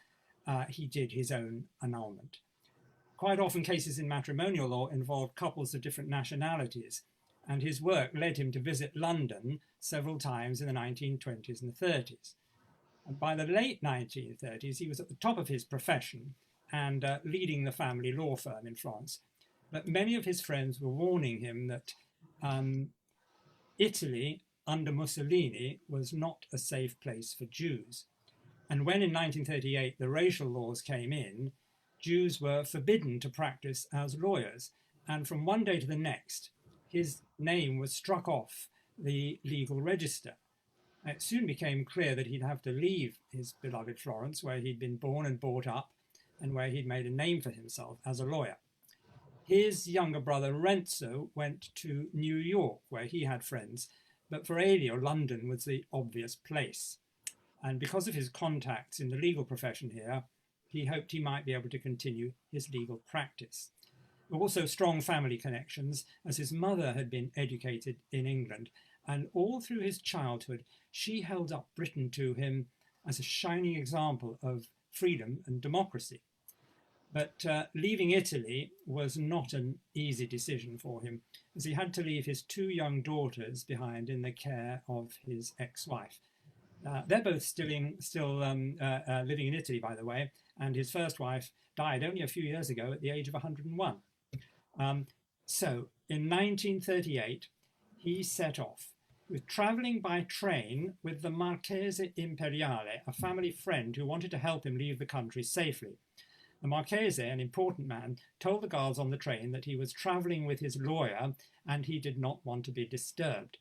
he did his own annulment. Quite often, cases in matrimonial law involved couples of different nationalities, and his work led him to visit London several times in the 1920s and the 30s. And by the late 1930s, he was at the top of his profession and leading the family law firm in Florence. But many of his friends were warning him that Italy under Mussolini was not a safe place for Jews. And when in 1938 the racial laws came in, Jews were forbidden to practice as lawyers. And from one day to the next, his name was struck off the legal register. It soon became clear that he'd have to leave his beloved Florence, where he'd been born and brought up, and where he'd made a name for himself as a lawyer. His younger brother Renzo went to New York, where he had friends, but for Elio, London was the obvious place. And because of his contacts in the legal profession here, he hoped he might be able to continue his legal practice. Also strong family connections, as his mother had been educated in England, and all through his childhood, she held up Britain to him as a shining example of freedom and democracy. But leaving Italy was not an easy decision for him, as he had to leave his two young daughters behind in the care of his ex-wife. They're both still living in Italy, by the way, and his first wife died only a few years ago at the age of 101. So in 1938, he set off, with travelling by train with the Marchese Imperiale, a family friend who wanted to help him leave the country safely. The Marchese, an important man, told the guards on the train that he was travelling with his lawyer and he did not want to be disturbed.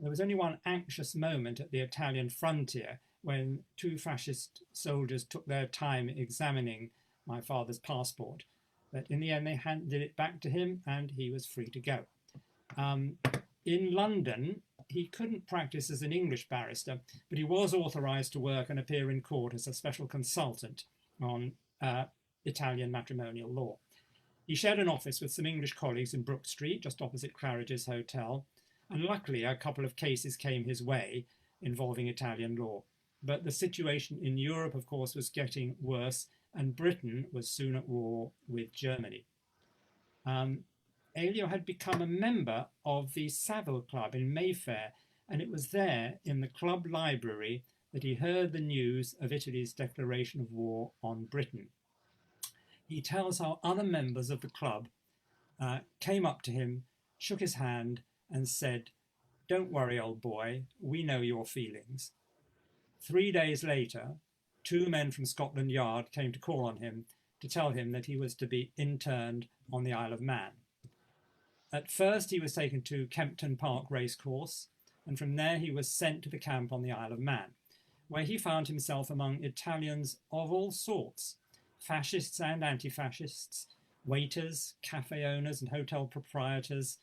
There was only one anxious moment at the Italian frontier when two fascist soldiers took their time examining my father's passport. But in the end, they handed it back to him and he was free to go. In London, he couldn't practice as an English barrister, but he was authorised to work and appear in court as a special consultant on Italian matrimonial law. He shared an office with some English colleagues in Brook Street, just opposite Claridge's Hotel, and luckily a couple of cases came his way involving Italian law. But the situation in Europe, of course, was getting worse, and Britain was soon at war with Germany. Elio had become a member of the Savile Club in Mayfair, and it was there in the club library that he heard the news of Italy's declaration of war on Britain. He tells how other members of the club came up to him, shook his hand, and said, "Don't worry, old boy, we know your feelings." 3 days later, 2 men from Scotland Yard came to call on him to tell him that he was to be interned on the Isle of Man. At first, he was taken to Kempton Park Racecourse, and from there he was sent to the camp on the Isle of Man, where he found himself among Italians of all sorts, fascists and anti-fascists, waiters, cafe owners and hotel proprietors,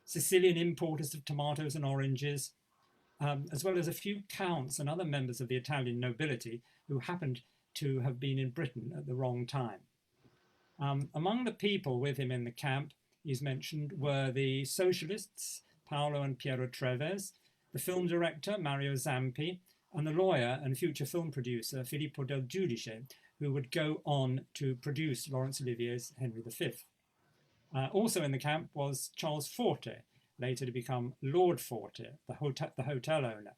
Sicilian importers of tomatoes and oranges, as well as a few counts and other members of the Italian nobility who happened to have been in Britain at the wrong time. Among the people with him in the camp, he's mentioned, were the socialists, Paolo and Piero Treves, the film director, Mario Zampi, and the lawyer and future film producer, Filippo del Giudice, who would go on to produce Laurence Olivier's Henry V. Also in the camp was Charles Forte, later to become Lord Forte, the hotel owner.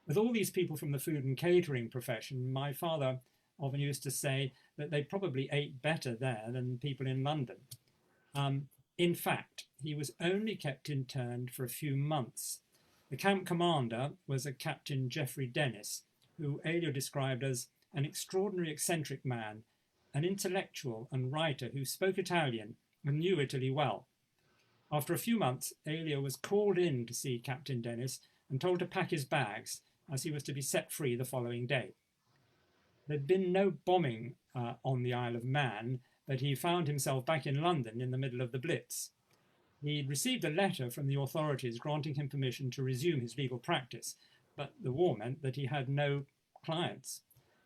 With all these people from the food and catering profession, my father often used to say that they probably ate better there than people in London. In fact, he was only kept interned for a few months. The camp commander was a Captain Geoffrey Dennis, who Elio described as an extraordinary eccentric man, an intellectual and writer who spoke Italian and knew Italy well. After a few months, Elio was called in to see Captain Dennis and told to pack his bags, as he was to be set free the following day. There'd been no bombing on the Isle of Man, but he found himself back in London in the middle of the Blitz. He'd received a letter from the authorities granting him permission to resume his legal practice, but the war meant that he had no clients.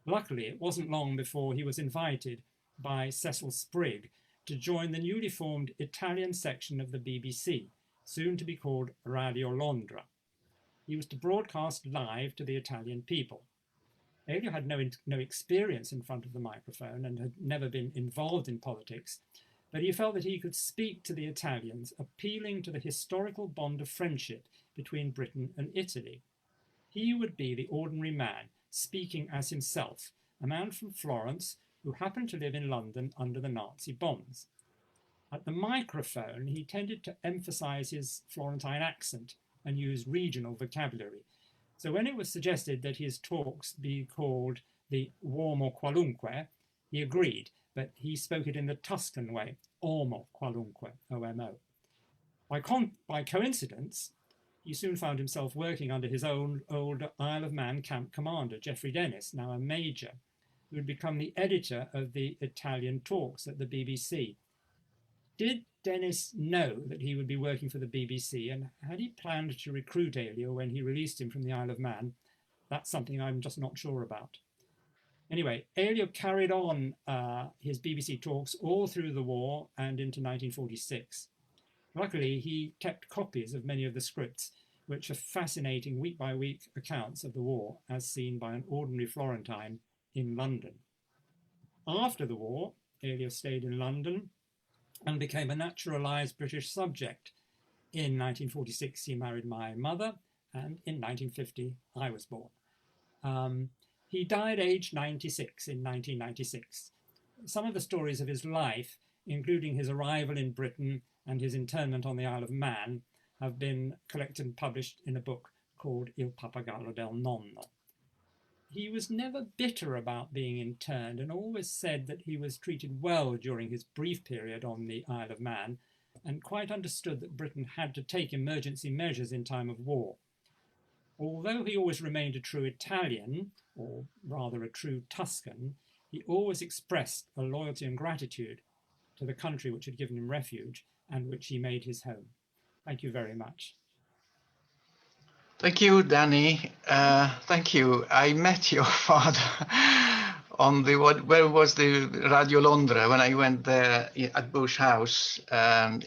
Luckily, it wasn't long before he was invited by Cecil Sprigg to join the newly formed Italian section of the BBC, soon to be called Radio Londra. He was to broadcast live to the Italian people. Elio had no experience in front of the microphone and had never been involved in politics, but he felt that he could speak to the Italians, appealing to the historical bond of friendship between Britain and Italy. He would be the ordinary man, speaking as himself, a man from Florence who happened to live in London under the Nazi bombs. At the microphone, he tended to emphasize his Florentine accent and use regional vocabulary. So when it was suggested that his talks be called the Uomo Qualunque, he agreed, but he spoke it in the Tuscan way, Uomo Qualunque, O-M-O. By coincidence, he soon found himself working under his own old Isle of Man camp commander, Geoffrey Dennis, now a major, who had become the editor of the Italian talks at the BBC. Did Dennis know that he would be working for the BBC, and had he planned to recruit Elio when he released him from the Isle of Man? That's something I'm just not sure about. Anyway, Elio carried on his BBC talks all through the war and into 1946. Luckily, he kept copies of many of the scripts, which are fascinating week-by-week accounts of the war as seen by an ordinary Florentine in London. After the war, Elio stayed in London and became a naturalized British subject. In 1946, he married my mother, and in 1950, I was born. He died aged 96 in 1996. Some of the stories of his life, including his arrival in Britain and his internment on the Isle of Man, have been collected and published in a book called Il Pappagallo del Nonno. He was never bitter about being interned and always said that he was treated well during his brief period on the Isle of Man, and quite understood that Britain had to take emergency measures in time of war. Although he always remained a true Italian, or rather a true Tuscan, he always expressed a loyalty and gratitude to the country which had given him refuge and which he made his home. Thank you very much. Thank you, Danny. Thank you. I met your father on the where was the Radio Londra when I went there at Bush House.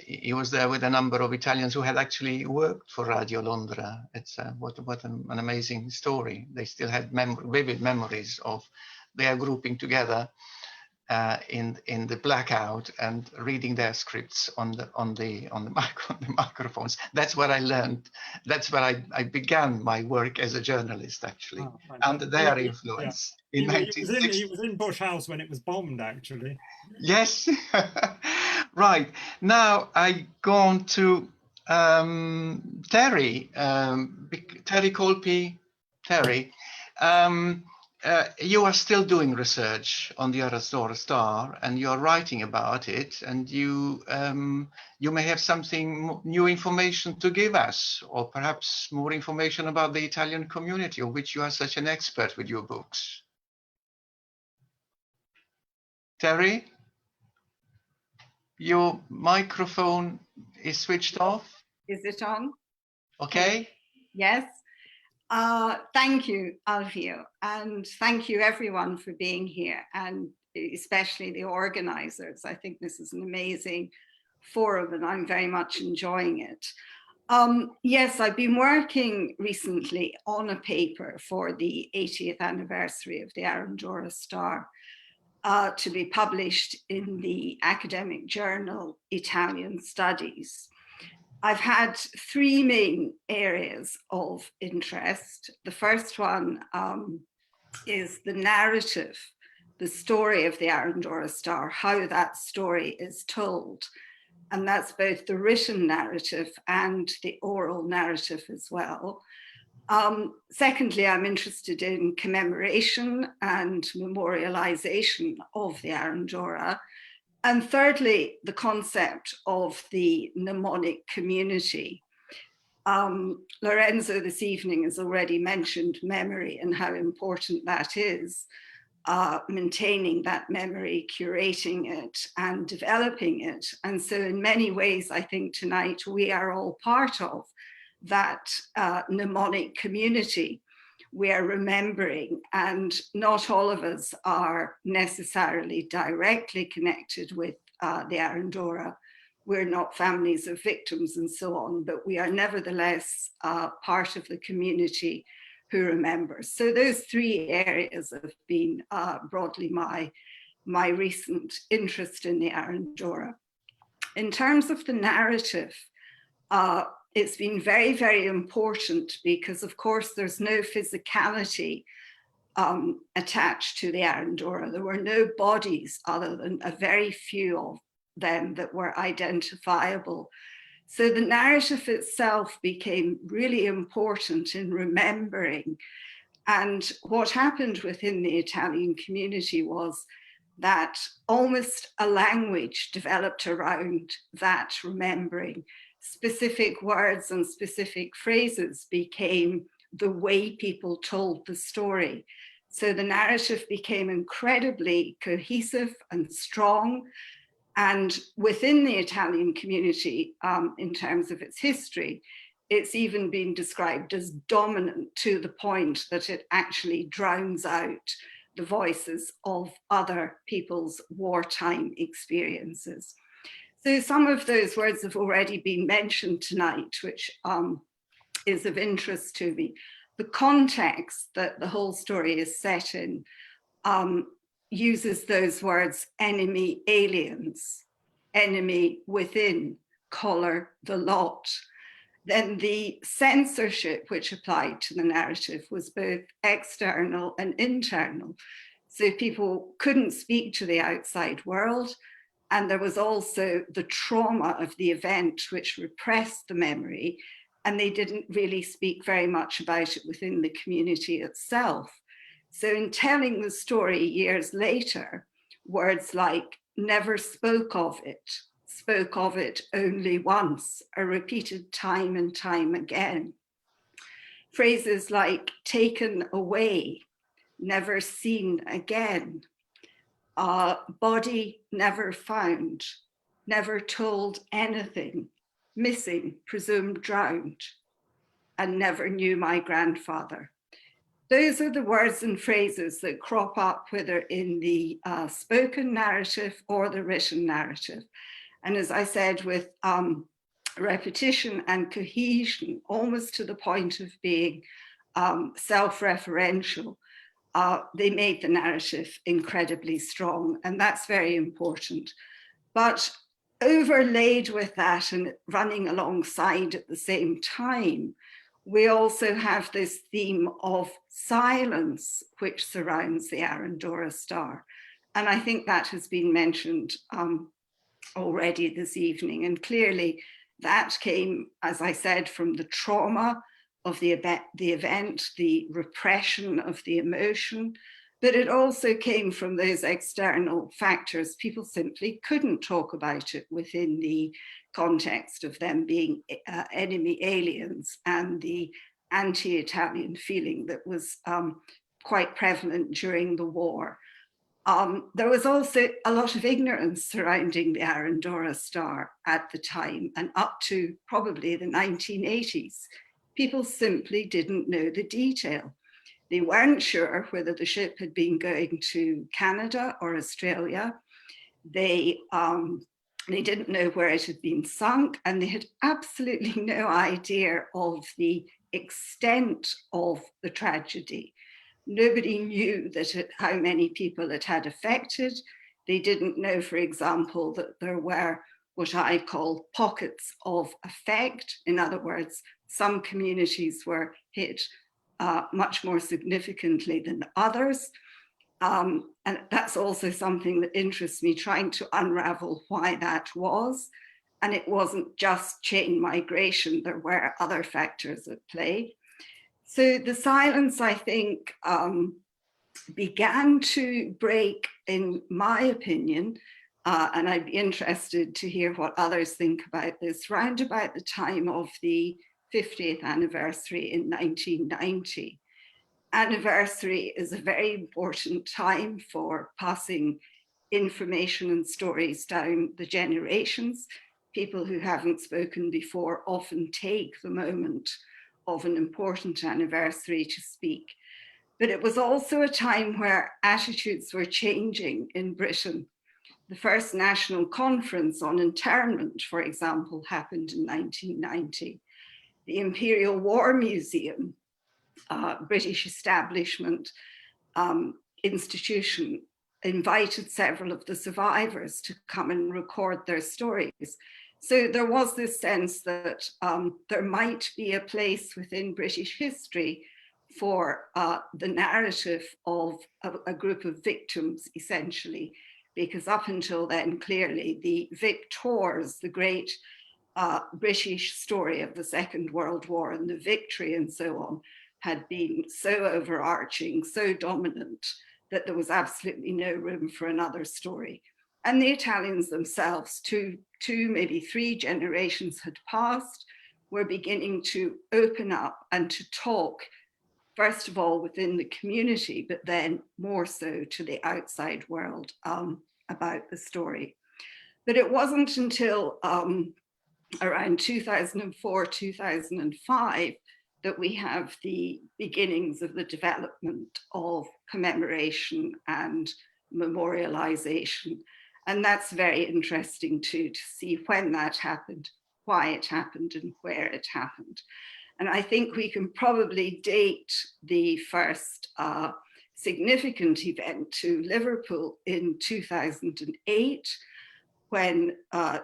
He was there with a number of Italians who had actually worked for Radio Londra. It's what an amazing story. They still had vivid memories of their grouping together in the blackout and reading their scripts on the microphones. That's what I learned. That's where I began my work as a journalist, actually, under their influence. Yeah. In 1960. He was in Bush House when it was bombed, actually. Yes. Right. Now I go on to Terry. Terry Colby. Terry. You are still doing research on the Arandora star, and you are writing about it, and you may have something new information to give us, or perhaps more information about the Italian community, of which you are such an expert with your books. Terry, your microphone is switched off. Is it on? Okay. Yes. Thank you, Alfio, and thank you everyone for being here, and especially the organizers. I think this is an amazing forum and I'm very much enjoying it. Yes, I've been working recently on a paper for the 80th anniversary of the Arandora star to be published in the academic journal Italian Studies. I've had three main areas of interest. The first one is the narrative, the story of the Arandora star, how that story is told. And that's both the written narrative and the oral narrative as well. Secondly, I'm interested in commemoration and memorialization of the Arandora. And thirdly, the concept of the mnemonic community. Lorenzo this evening has already mentioned memory and how important that is, maintaining that memory, curating it, and developing it. And so in many ways, I think tonight we are all part of that mnemonic community. We are remembering, and not all of us are necessarily directly connected with the Arandora. We're not families of victims and so on, but we are nevertheless part of the community who remembers. So those three areas have been broadly my recent interest in the Arandora. In terms of the narrative, it's been very, very important because, of course, there's no physicality attached to the Arandora. There were no bodies other than a very few of them that were identifiable. So the narrative itself became really important in remembering. And what happened within the Italian community was that almost a language developed around that remembering. Specific words and specific phrases became the way people told the story. So the narrative became incredibly cohesive and strong. And within the Italian community, in terms of its history, it's even been described as dominant to the point that it actually drowns out the voices of other people's wartime experiences. So some of those words have already been mentioned tonight, which is of interest to me. The context that the whole story is set in uses those words: enemy, aliens, enemy within, collar the lot. Then the censorship which applied to the narrative was both external and internal. So people couldn't speak to the outside world. And there was also the trauma of the event which repressed the memory, and they didn't really speak very much about it within the community itself. So in telling the story years later, words like never spoke of it only once, are repeated time and time again. Phrases like taken away, never seen again, body never found, never told anything, missing, presumed drowned, and never knew my grandfather. those are the words and phrases that crop up, whether in the spoken narrative or the written narrative. And as I said, with repetition and cohesion, almost to the point of being self-referential, they made the narrative incredibly strong, and that's very important. But overlaid with that and running alongside at the same time, we also have this theme of silence which surrounds the Arandora star. And I think that has been mentioned already this evening. And clearly that came, as I said, from the trauma of the event, the repression of the emotion, but it also came from those external factors. People simply couldn't talk about it within the context of them being enemy aliens and the anti-Italian feeling that was quite prevalent during the war. There was also a lot of ignorance surrounding the Arandora star at the time, and up to probably the 1980s. People simply didn't know the detail. They weren't sure whether the ship had been going to Canada or Australia. They didn't know where it had been sunk, and they had absolutely no idea of the extent of the tragedy. Nobody knew how many people it had affected. They didn't know, for example, that there were what I call pockets of effect. In other words, some communities were hit much more significantly than others. And that's also something that interests me, trying to unravel why that was. And it wasn't just chain migration, there were other factors at play. So the silence, I think, began to break, in my opinion, and I'd be interested to hear what others think about this, round about the time of the 50th anniversary in 1990. Anniversary is a very important time for passing information and stories down the generations. People who haven't spoken before often take the moment of an important anniversary to speak. But it was also a time where attitudes were changing in Britain. The first national conference on internment, for example, happened in 1990. The Imperial War Museum, British establishment institution, invited several of the survivors to come and record their stories. So there was this sense that there might be a place within British history for the narrative of a group of victims, essentially, because up until then, clearly, the victors, the great British story of the Second World War and the victory and so on, had been so overarching, so dominant, that there was absolutely no room for another story. And the Italians themselves, two, maybe three generations had passed, were beginning to open up and to talk, first of all within the community, but then more so to the outside world about the story. But it wasn't until around 2004, 2005, that we have the beginnings of the development of commemoration and memorialization. And that's very interesting too, to see when that happened, why it happened, and where it happened. And I think we can probably date the first significant event to Liverpool in 2008, when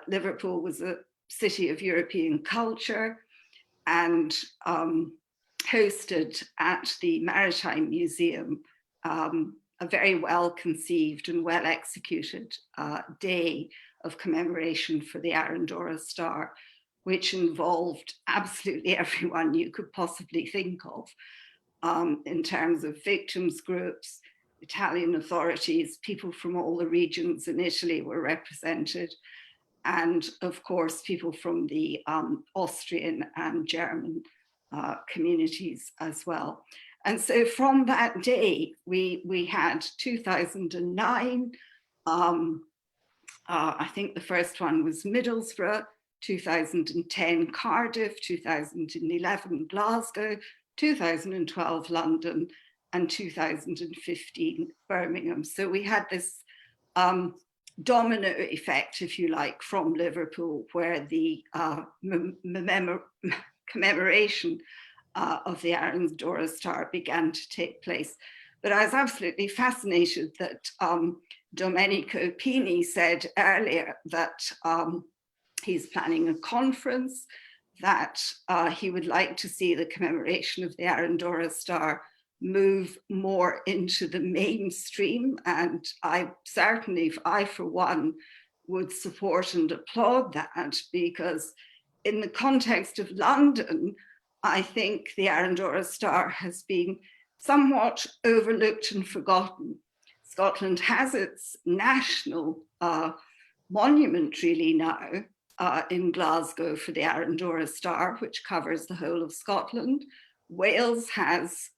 Liverpool was a city of European culture and hosted at the Maritime Museum a very well conceived and well executed day of commemoration for the Arandora star, which involved absolutely everyone you could possibly think of in terms of victims groups, Italian authorities, people from all the regions in Italy were represented, and of course, people from the Austrian and German communities as well. And so from that day, we had 2009, I think the first one was Middlesbrough, 2010 Cardiff, 2011 Glasgow, 2012 London, and 2015 Birmingham. So we had this domino effect, if you like, from Liverpool, where the commemoration of the Arandora Star began to take place. But I was absolutely fascinated that Domenico Pini said earlier that he's planning a conference, that he would like to see the commemoration of the Arandora Star move more into the mainstream. And I certainly, I for one, would support and applaud that, because in the context of London, I think the Arandora Star has been somewhat overlooked and forgotten. Scotland has its national monument really now in Glasgow for the Arandora Star, which covers the whole of Scotland. Wales has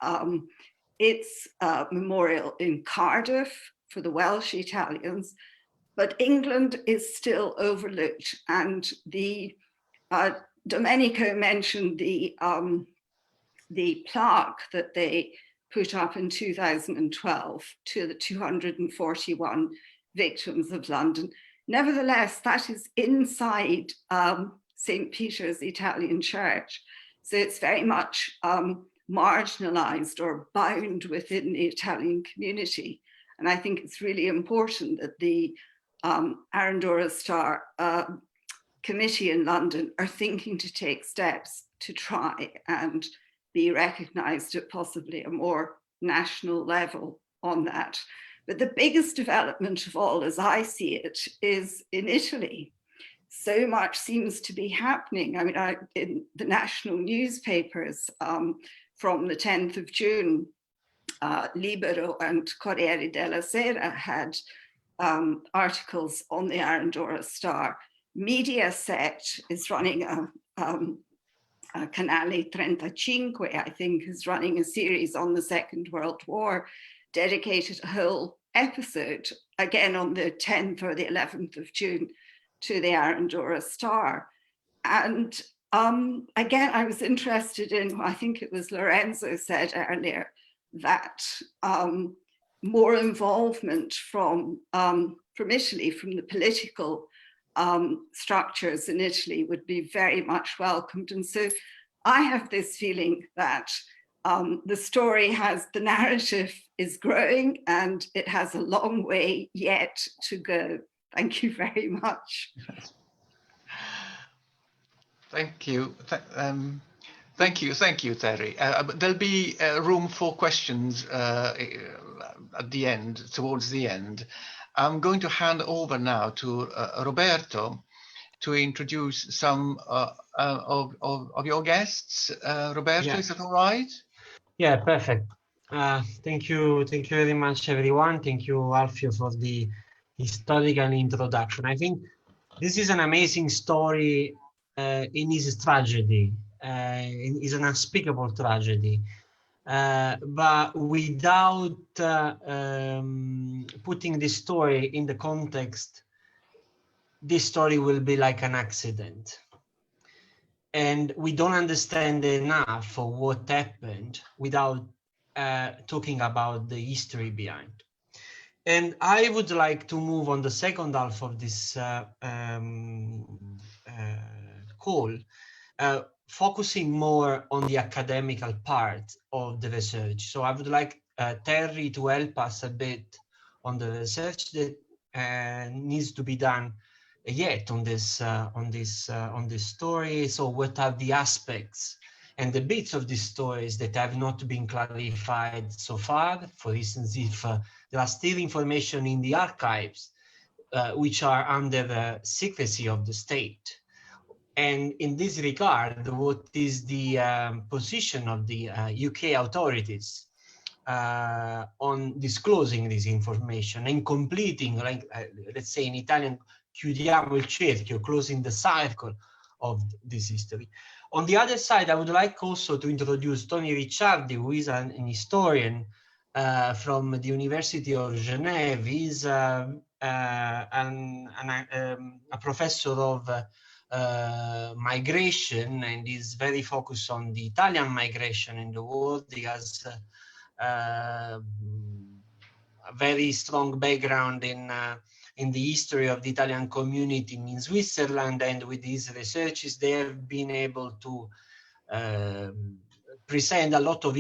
its memorial in Cardiff for the Welsh Italians, but England is still overlooked. And the Domenico mentioned the plaque that they put up in 2012 to the 241 victims of London. Nevertheless, that is inside St. Peter's Italian Church. So it's very much marginalized or bound within the Italian community. And I think it's really important that the Arandora Star Committee in London are thinking to take steps to try and be recognized at possibly a more national level on that. But the biggest development of all, as I see it, is in Italy. So much seems to be happening. I mean, in the national newspapers from the 10th of June, Libero and Corriere della Sera had articles on the Arandora Star. Mediaset is running a Canale 35, I think, is running a series on the Second World War, dedicated a whole episode, again on the 10th or the 11th of June, to the Arandora Star. And again, I was interested in, I think it was Lorenzo said earlier, that more involvement from Italy, from the political structures in Italy would be very much welcomed. And so I have this feeling that the story has, the narrative is growing and it has a long way yet to go. Thank you very much. Thank you. Thank you, Terry. There'll be room for questions at the end, towards the end. I'm going to hand over now to Roberto to introduce some of your guests. Roberto, yeah. Is that all right? Yeah, perfect. Thank you very much, everyone. Thank you, Alfio, for the historical introduction. I think this is an amazing story in its tragedy. It's an unspeakable tragedy. But without putting this story in the context, this story will be like an accident. And we don't understand enough of what happened without talking about the history behind. And I would like to move on the second half of this call, focusing more on the academical part of the research. So I would like Terry to help us a bit on the research that needs to be done yet on this story. So what are the aspects and the bits of these stories that have not been clarified so far? For instance, if there are still information in the archives which are under the secrecy of the state. And in this regard, what is the position of the UK authorities on disclosing this information and completing, like let's say in Italian, chiudiamo il cerchio, closing the cycle of this history. On the other side, I would like also to introduce Tony Ricciardi, who is an historian from the University of Geneva. He's a professor of migration and is very focused on the Italian migration in the world. He has a very strong background in the history of the Italian community in Switzerland, and with these researches they have been able to present a lot of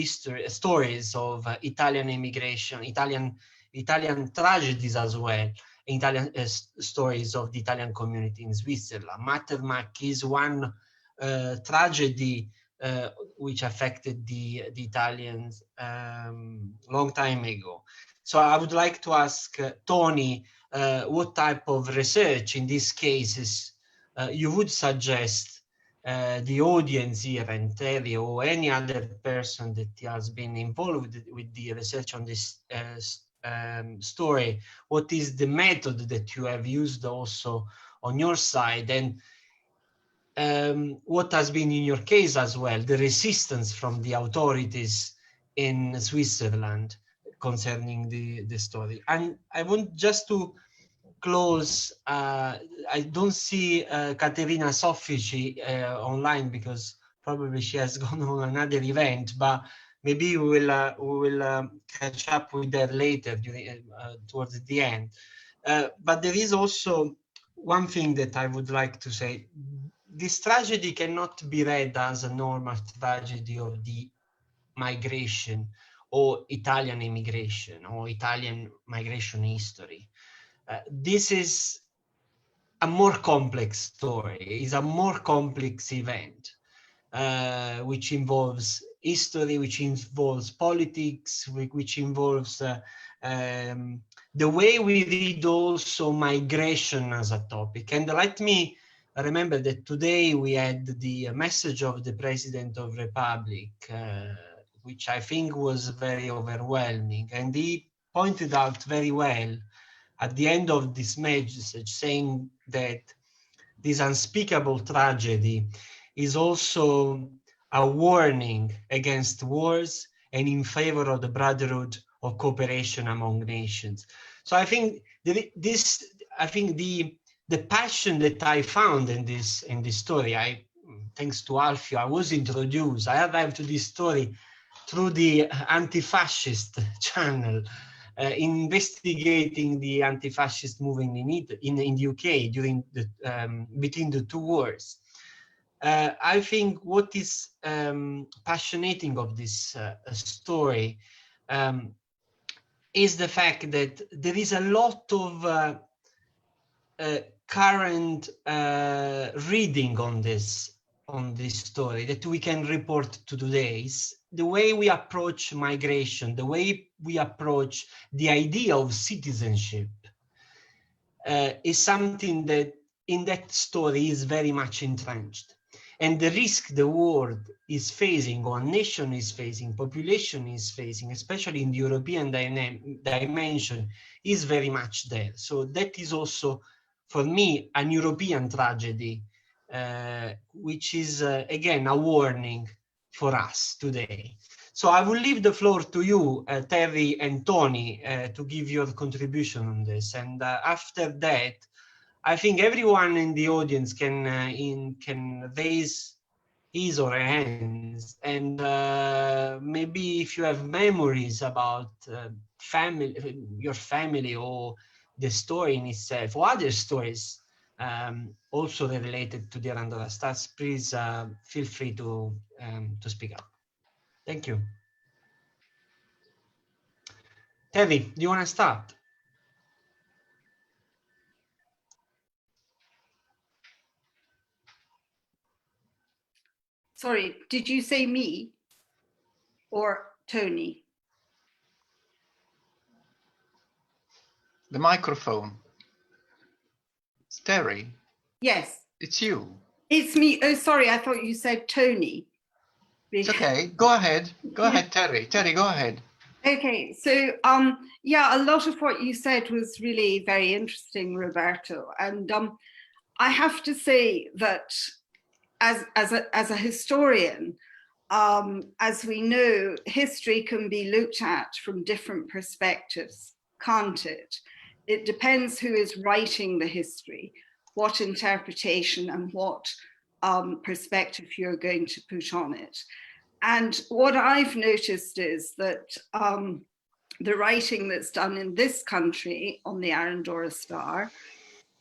stories of Italian immigration, Italian tragedies as well, Italian stories of the Italian community in Switzerland. Mattermark is one tragedy which affected the Italians long time ago. So I would like to ask Tony what type of research in these cases you would suggest the audience here, and Terry or any other person that has been involved with the research on this story. What is the method that you have used also on your side, and what has been in your case as well, the resistance from the authorities in Switzerland concerning the story? And I want just to close, I don't see Caterina Soffici online because probably she has gone on another event, but maybe we will catch up with her later towards the end. But there is also one thing that I would like to say. This tragedy cannot be read as a normal tragedy of the migration or Italian immigration or Italian migration history. This is a more complex story, is a more complex event, which involves history, which involves politics, which involves the way we read also migration as a topic. And let me remember that today we had the message of the President of the Republic, which I think was very overwhelming. And he pointed out very well at the end of this message, saying that this unspeakable tragedy is also a warning against wars and in favor of the brotherhood of cooperation among nations. So I think the passion that I found in this story, thanks to Alfio, I was introduced. I arrived to this story through the anti-fascist channel, investigating the anti-fascist movement in the UK during between the two wars. I think what is passionating of this story is the fact that there is a lot of current reading on this story that we can report to today. The way we approach migration, the way we approach the idea of citizenship is something that in that story is very much entrenched. And the risk the world is facing, or a nation is facing, population is facing, especially in the European dimension, is very much there. So that is also, for me, an European tragedy, which is, again, a warning for us today. So I will leave the floor to you, Terry and Tony, to give your contribution on this. And after that, I think everyone in the audience can raise his or her hands, and maybe if you have memories about your family or the story in itself, or other stories also related to the Arandora stars, please feel free to speak up. Thank you. Terry, do you want to start? Sorry, did you say me or Tony? The microphone. It's Terry. Yes. It's you. It's me. Oh, sorry, I thought you said Tony. It's okay. Go ahead. Go ahead, Terry. Terry, go ahead. Okay, so yeah, a lot of what you said was really very interesting, Roberto. And I have to say that as a historian, as we know, history can be looked at from different perspectives, can't it? It depends who is writing the history, what interpretation and what perspective you're going to put on it. And what I've noticed is that the writing that's done in this country on the Arandora star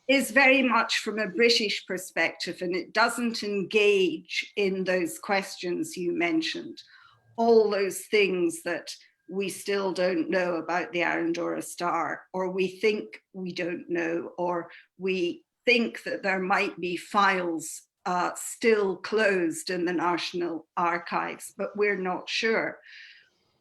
is very much from a British perspective, and it doesn't engage in those questions you mentioned, all those things that we still don't know about the Arandora star, or we think we don't know, or we think that there might be files still closed in the National Archives, but we're not sure.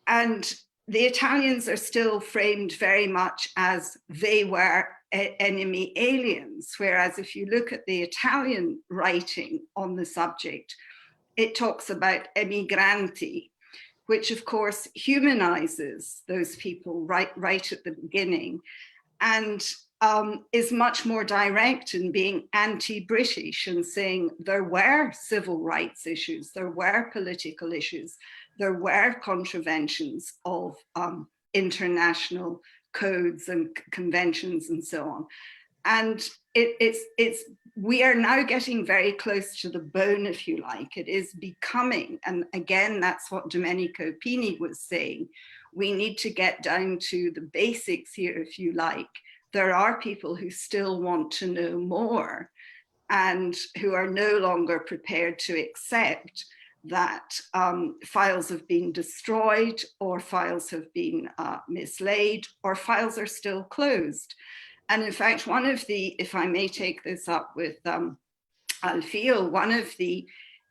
And the Italians are still framed very much as they were enemy aliens, whereas if you look at the Italian writing on the subject, it talks about emigranti, which of course humanizes those people right at the beginning, and is much more direct in being anti-British and saying there were civil rights issues, there were political issues, there were contraventions of international codes and conventions and so on. And we are now getting very close to the bone, if you like. It is becoming, and again, that's what Domenico Pini was saying, we need to get down to the basics here, if you like. There are people who still want to know more and who are no longer prepared to accept that files have been destroyed, or files have been mislaid, or files are still closed. And in fact, one of the, if I may take this up with Alfio, one of the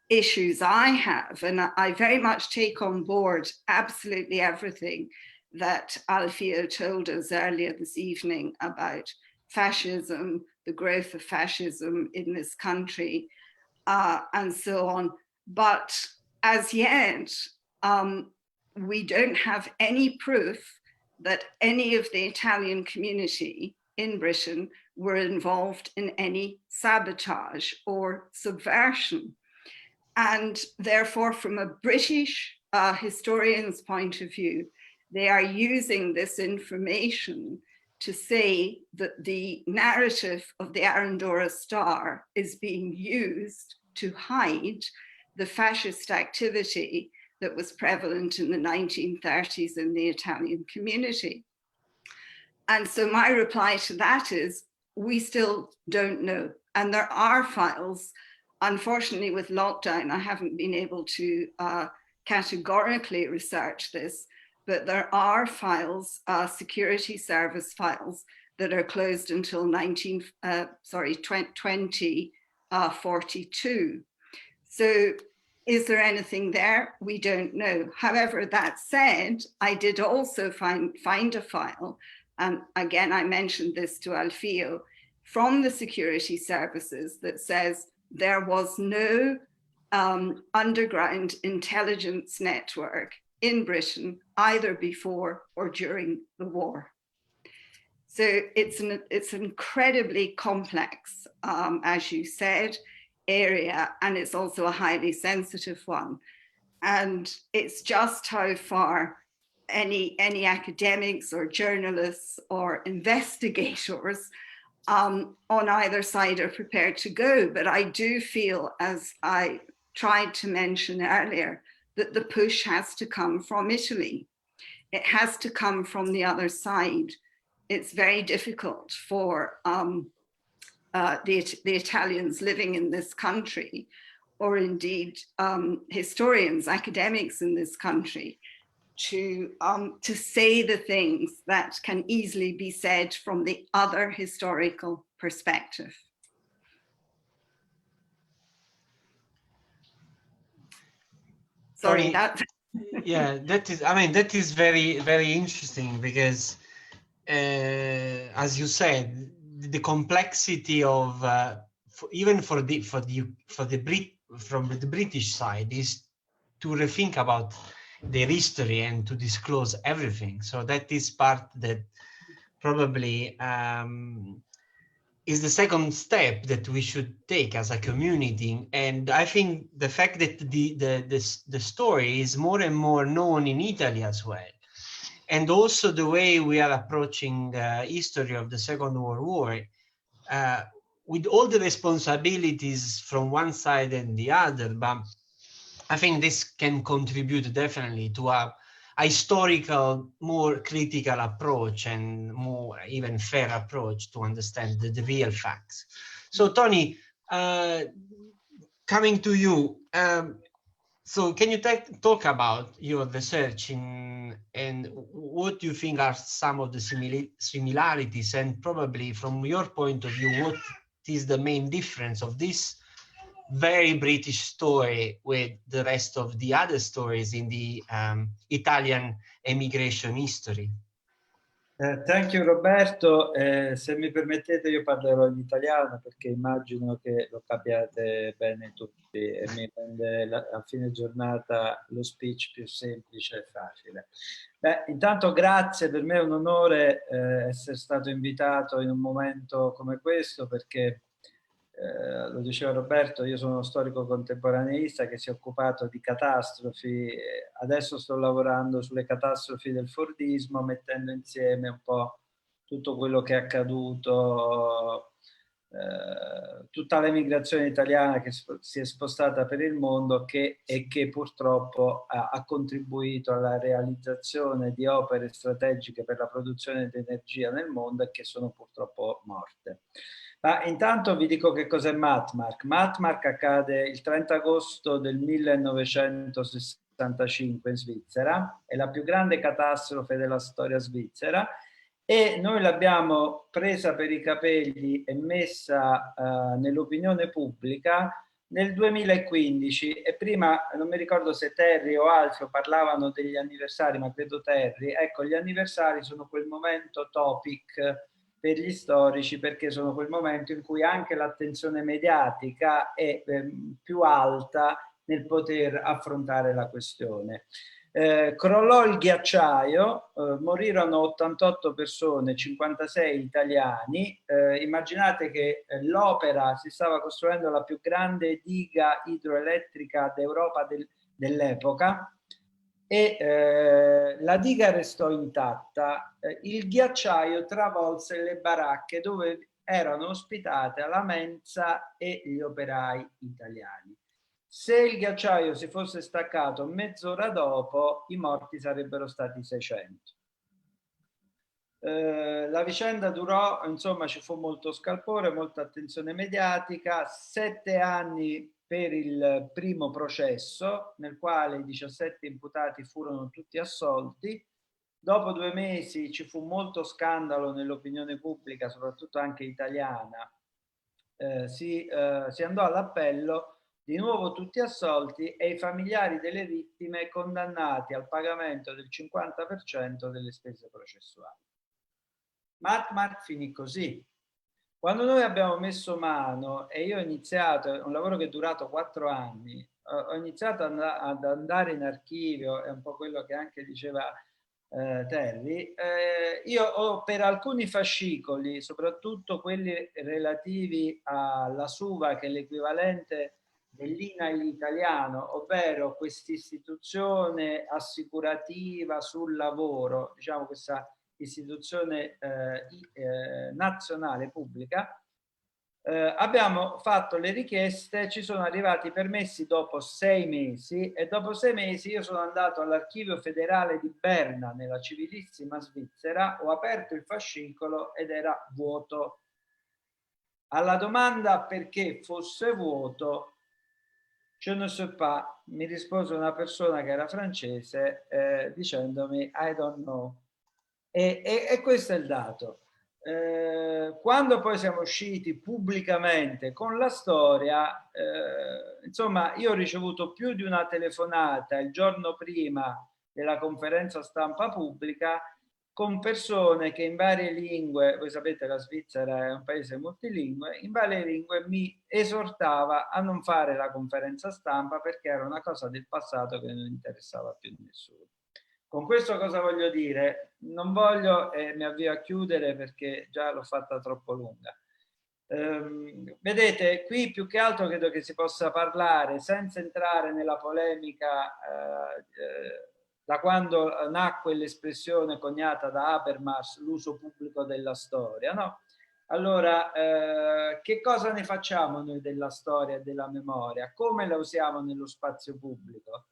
issues I have, and I very much take on board absolutely everything that Alfio told us earlier this evening about fascism, the growth of fascism in this country, and so on. But as yet, we don't have any proof that any of the Italian community in Britain were involved in any sabotage or subversion. And therefore, from a British historian's point of view, they are using this information to say that the narrative of the Arandora star is being used to hide the fascist activity that was prevalent in the 1930s in the Italian community. And so my reply to that is, we still don't know. And there are files, unfortunately with lockdown, I haven't been able to categorically research this, but there are files, security service files, that are closed until 2042. So is there anything there? We don't know. However, that said, I did also find a file, and again, I mentioned this to Alfio, from the security services that says there was no underground intelligence network in Britain, either before or during the war. So it's an incredibly complex, as you said, area, and it's also a highly sensitive one. And it's just how far any academics or journalists or investigators on either side are prepared to go. But I do feel, as I tried to mention earlier, that the push has to come from Italy. It has to come from the other side. It's very difficult for the Italians living in this country, or indeed historians, academics in this country, to say the things that can easily be said from the other historical perspective. Sorry, that. Yeah, that is, I mean, that is very, very interesting, because as you said, the complexity of even from the British side is to rethink about their history and to disclose everything. So that is part that probably is the second step that we should take as a community. And I think the fact that the story is more and more known in Italy as well, and also the way we are approaching history of the Second World War, with all the responsibilities from one side and the other, but I think this can contribute definitely to a historical, more critical approach and more even fair approach to understand the real facts. So Tony, coming to you, so can you talk about your research and what you think are some of the similarities, and probably from your point of view, what is the main difference of this very British story with the rest of the other stories in the Italian emigration history? Thank you Roberto, se mi permettete io parlerò in italiano perché immagino che lo capiate bene tutti e mi rende a fine giornata lo speech più semplice e facile. Beh, intanto grazie, per me è un onore essere stato invitato in un momento come questo perché lo diceva Roberto, io sono uno storico contemporaneista che si è occupato di catastrofi, adesso sto lavorando sulle catastrofi del Fordismo, mettendo insieme un po' tutto quello che è accaduto, tutta l'emigrazione italiana che si è spostata per il mondo e che purtroppo ha contribuito alla realizzazione di opere strategiche per la produzione di energia nel mondo e che sono purtroppo morte. Ma intanto vi dico che cos'è Matmark. Matmark accade il 30 agosto del 1965 in Svizzera, è la più grande catastrofe della storia svizzera e noi l'abbiamo presa per i capelli e messa nell'opinione pubblica nel 2015 e prima non mi ricordo se Terry o Alfio parlavano degli anniversari, ma credo Terry. Ecco, gli anniversari sono quel momento topic per gli storici perché sono quel momento in cui anche l'attenzione mediatica è più alta nel poter affrontare la questione. Crollò il ghiacciaio, morirono 88 persone, 56 italiani. Immaginate che l'Opera si stava costruendo la più grande diga idroelettrica d'Europa dell'epoca e la diga restò intatta. Il ghiacciaio travolse le baracche dove erano ospitate la mensa e gli operai italiani. Se il ghiacciaio si fosse staccato mezz'ora dopo, i morti sarebbero stati 600. La vicenda durò, insomma, ci fu molto scalpore, molta attenzione mediatica, 7 anni per il primo processo, nel quale i 17 imputati furono tutti assolti. Dopo 2 mesi ci fu molto scandalo nell'opinione pubblica, soprattutto anche italiana. Si andò all'appello, di nuovo tutti assolti e i familiari delle vittime condannati al pagamento del 50% delle spese processuali. Matmark finì così. Quando noi abbiamo messo mano, e io ho iniziato, è un lavoro che è durato 4 anni, ho iniziato ad andare in archivio, è un po' quello che anche diceva Terry, io ho per alcuni fascicoli, soprattutto quelli relativi alla SUVA, che è l'equivalente dell'INAIL italiano, ovvero quest'istituzione assicurativa sul lavoro, diciamo questa istituzione nazionale pubblica, abbiamo fatto le richieste, ci sono arrivati i permessi dopo 6 mesi e dopo 6 mesi io sono andato all'archivio federale di Berna nella civilissima Svizzera, ho aperto il fascicolo ed era vuoto. Alla domanda perché fosse vuoto, je ne sais pas, mi rispose una persona che era francese dicendomi I don't know. E questo è il dato. Quando poi siamo usciti pubblicamente con la storia, insomma, io ho ricevuto più di una telefonata il giorno prima della conferenza stampa pubblica con persone che in varie lingue, voi sapete la Svizzera è un paese multilingue, in varie lingue mi esortava a non fare la conferenza stampa perché era una cosa del passato che non interessava più a nessuno. Con questo cosa voglio dire? Non voglio, e mi avvio a chiudere perché già l'ho fatta troppo lunga. Vedete, qui più che altro credo che si possa parlare, senza entrare nella polemica da quando nacque l'espressione coniata da Habermas, l'uso pubblico della storia, no? Allora, che cosa ne facciamo noi della storia e della memoria? Come la usiamo nello spazio pubblico?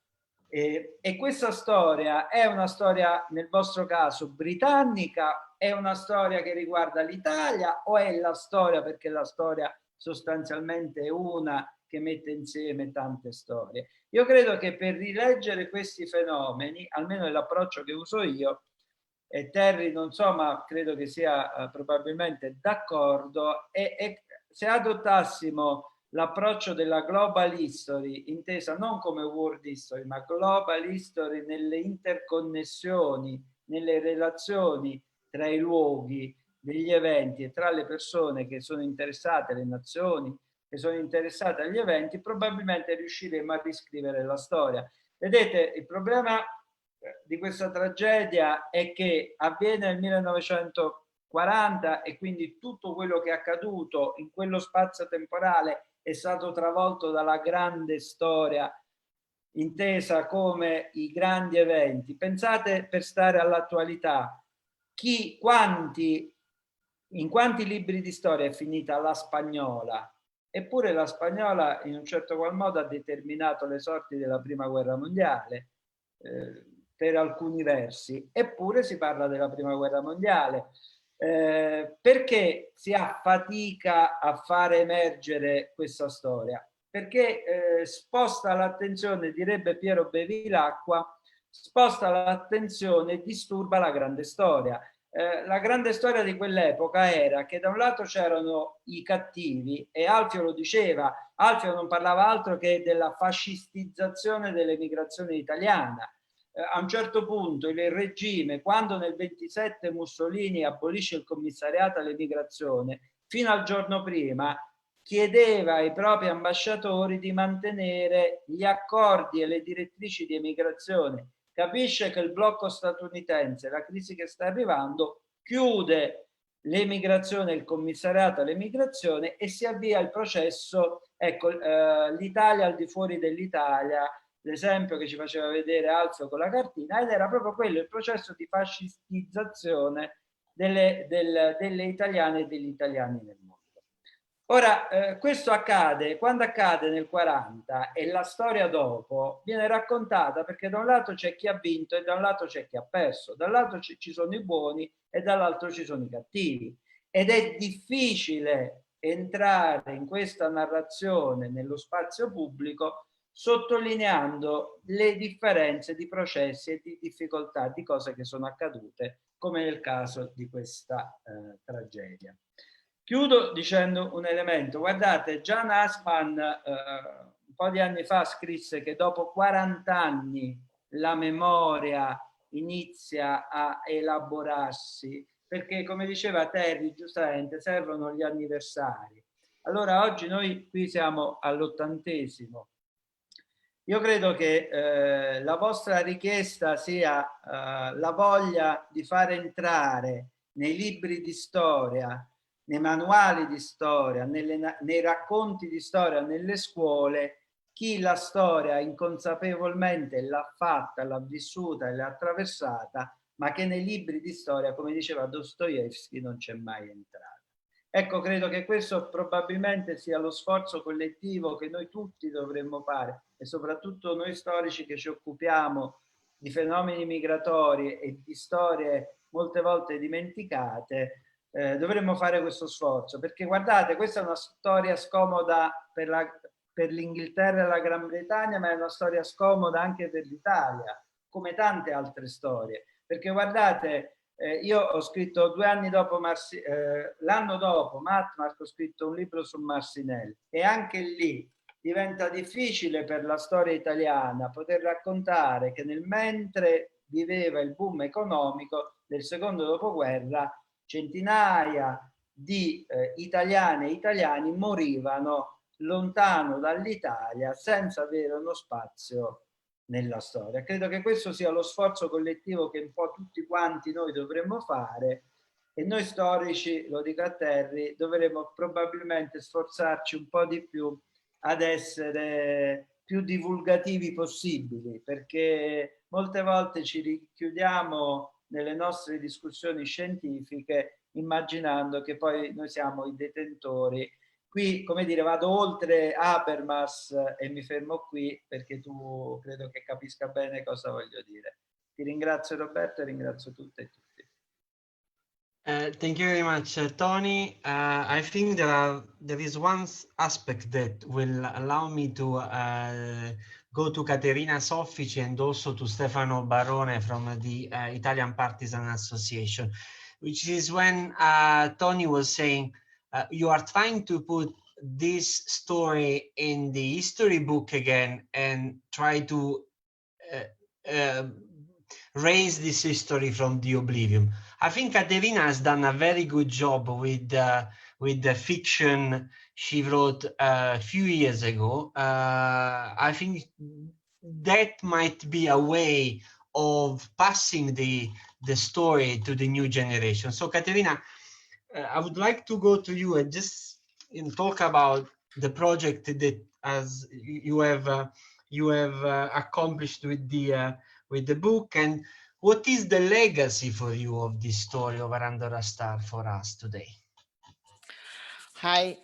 E questa storia è una storia, nel vostro caso, britannica? È una storia che riguarda l'Italia o è la storia, perché la storia sostanzialmente è una che mette insieme tante storie? Io credo che per rileggere questi fenomeni, almeno è l'approccio che uso io, e Terry non so, ma credo che sia probabilmente d'accordo, e se adottassimo l'approccio della global history, intesa non come world history, ma global history nelle interconnessioni, nelle relazioni tra i luoghi, degli eventi e tra le persone che sono interessate, le nazioni che sono interessate agli eventi, probabilmente riusciremo a riscrivere la storia. Vedete, il problema di questa tragedia è che avviene nel 1940 e quindi tutto quello che è accaduto in quello spazio temporale è stato travolto dalla grande storia intesa come i grandi eventi. Pensate, per stare all'attualità, in quanti libri di storia è finita la Spagnola? Eppure la Spagnola in un certo qual modo ha determinato le sorti della prima guerra mondiale, per alcuni versi, eppure si parla della prima guerra mondiale. Perché si ha fatica a fare emergere questa storia? Perché sposta l'attenzione, direbbe Piero Bevilacqua, sposta l'attenzione e disturba la grande storia. La grande storia di quell'epoca era che da un lato c'erano i cattivi, e Alfio lo diceva, Alfio non parlava altro che della fascistizzazione dell'emigrazione italiana. A un certo punto il regime, quando nel 27 Mussolini abolisce il commissariato all'emigrazione, fino al giorno prima chiedeva ai propri ambasciatori di mantenere gli accordi e le direttrici di emigrazione. Capisce che il blocco statunitense, la crisi che sta arrivando, chiude l'emigrazione, il commissariato all'emigrazione e si avvia il processo, ecco, l'Italia al di fuori dell'Italia, l'esempio che ci faceva vedere Alfio con la cartina, ed era proprio quello, il processo di fascistizzazione delle italiane e degli italiani nel mondo. Ora, questo accade, quando accade nel 40 e la storia dopo viene raccontata perché da un lato c'è chi ha vinto e da un lato c'è chi ha perso, da un lato ci sono i buoni e dall'altro ci sono i cattivi, ed è difficile entrare in questa narrazione nello spazio pubblico sottolineando le differenze di processi e di difficoltà di cose che sono accadute, come nel caso di questa tragedia. Chiudo dicendo un elemento. Guardate, Jan Assmann un po' di anni fa scrisse che dopo 40 anni la memoria inizia a elaborarsi, perché come diceva Terry giustamente servono gli anniversari. Allora oggi noi qui siamo all'80°. Io credo che la vostra richiesta sia la voglia di far entrare nei libri di storia, nei manuali di storia, nei racconti di storia, nelle scuole, chi la storia inconsapevolmente l'ha fatta, l'ha vissuta e l'ha attraversata, ma che nei libri di storia, come diceva Dostoevsky, non c'è mai entrata. Ecco, credo che questo probabilmente sia lo sforzo collettivo che noi tutti dovremmo fare, e soprattutto noi storici che ci occupiamo di fenomeni migratori e di storie molte volte dimenticate, dovremmo fare questo sforzo, perché guardate, questa è una storia scomoda per l'Inghilterra e la Gran Bretagna, ma è una storia scomoda anche per l'Italia, come tante altre storie, perché guardate, io ho scritto 2 anni dopo, l'anno dopo Matmark, ho scritto un libro su Marcinelle, e anche lì diventa difficile per la storia italiana poter raccontare che nel mentre viveva il boom economico del secondo dopoguerra, centinaia di italiane e italiani morivano lontano dall'Italia senza avere uno spazio nella storia. Credo che questo sia lo sforzo collettivo che un po' tutti quanti noi dovremmo fare, e noi storici, lo dico a Terry, dovremmo probabilmente sforzarci un po' di più ad essere più divulgativi possibili, perché molte volte ci richiudiamo nelle nostre discussioni scientifiche immaginando che poi noi siamo i detentori. Qui, come dire, vado oltre Habermas e mi fermo qui perché tu credo che capisca bene cosa voglio dire. Ti ringrazio Roberto e ringrazio tutte e tutti. Thank you very much, Tony. I think there is one aspect that will allow me to go to Caterina Soffici and also to Stefano Barone from the Italian Partisan Association, which is when Tony was saying you are trying to put this story in the history book again and try to raise this history from the oblivion. I think Caterina has done a very good job with the fiction she wrote a few years ago. I think that might be a way of passing the story to the new generation. So Caterina, I would like to go to you and just talk about the project that as you have accomplished with the book, and what is the legacy for you of this story of Arandora Star for us today? Hi,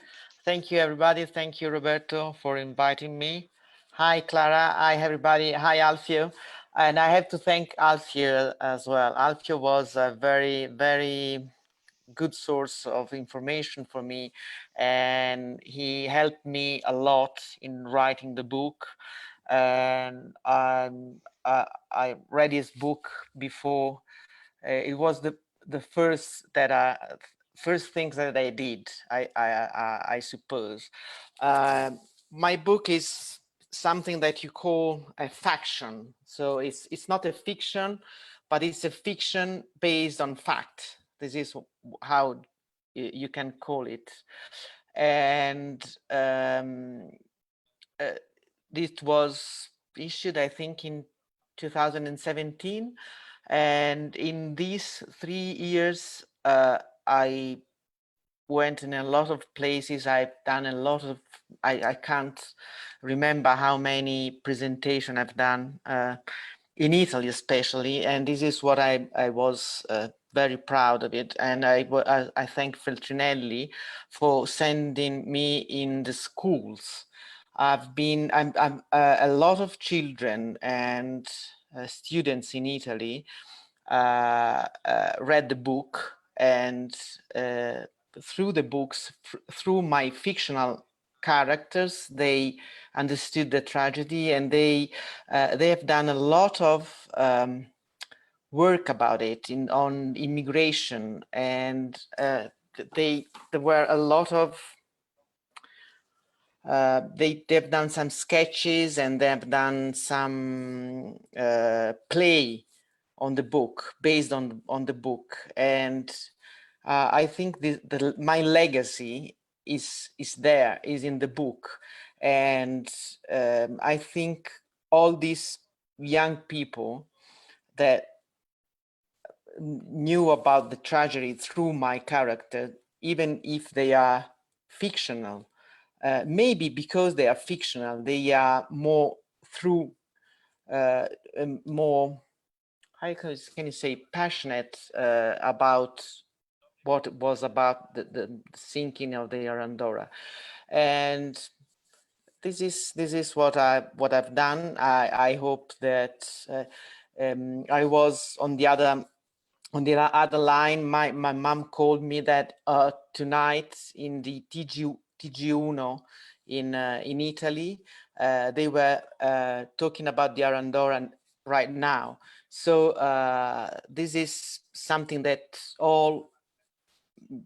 thank you everybody. Thank you Roberto for inviting me. Hi Clara, hi everybody, hi Alfio. And I have to thank Alfio as well. Alfio was a very, very good source of information for me, and he helped me a lot in writing the book. And I read his book before. It was the first things that I did. I suppose. My book is something that you call a faction. So it's not a fiction, but it's a fiction based on fact. This is how you can call it. And this was issued, I think, in 2017. And in these 3 years, I went in a lot of places. I've done a lot of, I can't remember how many presentations I've done in Italy, especially. And this is what I was very proud of it. And I thank Feltrinelli for sending me in the schools. I'm a lot of children and students in Italy read the book, and through the books, through my fictional characters, they understood the tragedy, and they have done a lot of work about it on immigration, and there were a lot of they've done some sketches, and they've done some play on the book, based on the book. And I think my legacy is in the book. And I think all these young people that knew about the tragedy through my character, even if they are fictional, maybe because they are fictional, they are more through more, how can you say, passionate about what was about the sinking of the Arandora. And this is what I've done. I hope that I was on the other line. My mom called me that tonight in the TG1 in Italy, they were talking about the Arandora right now. So this is something that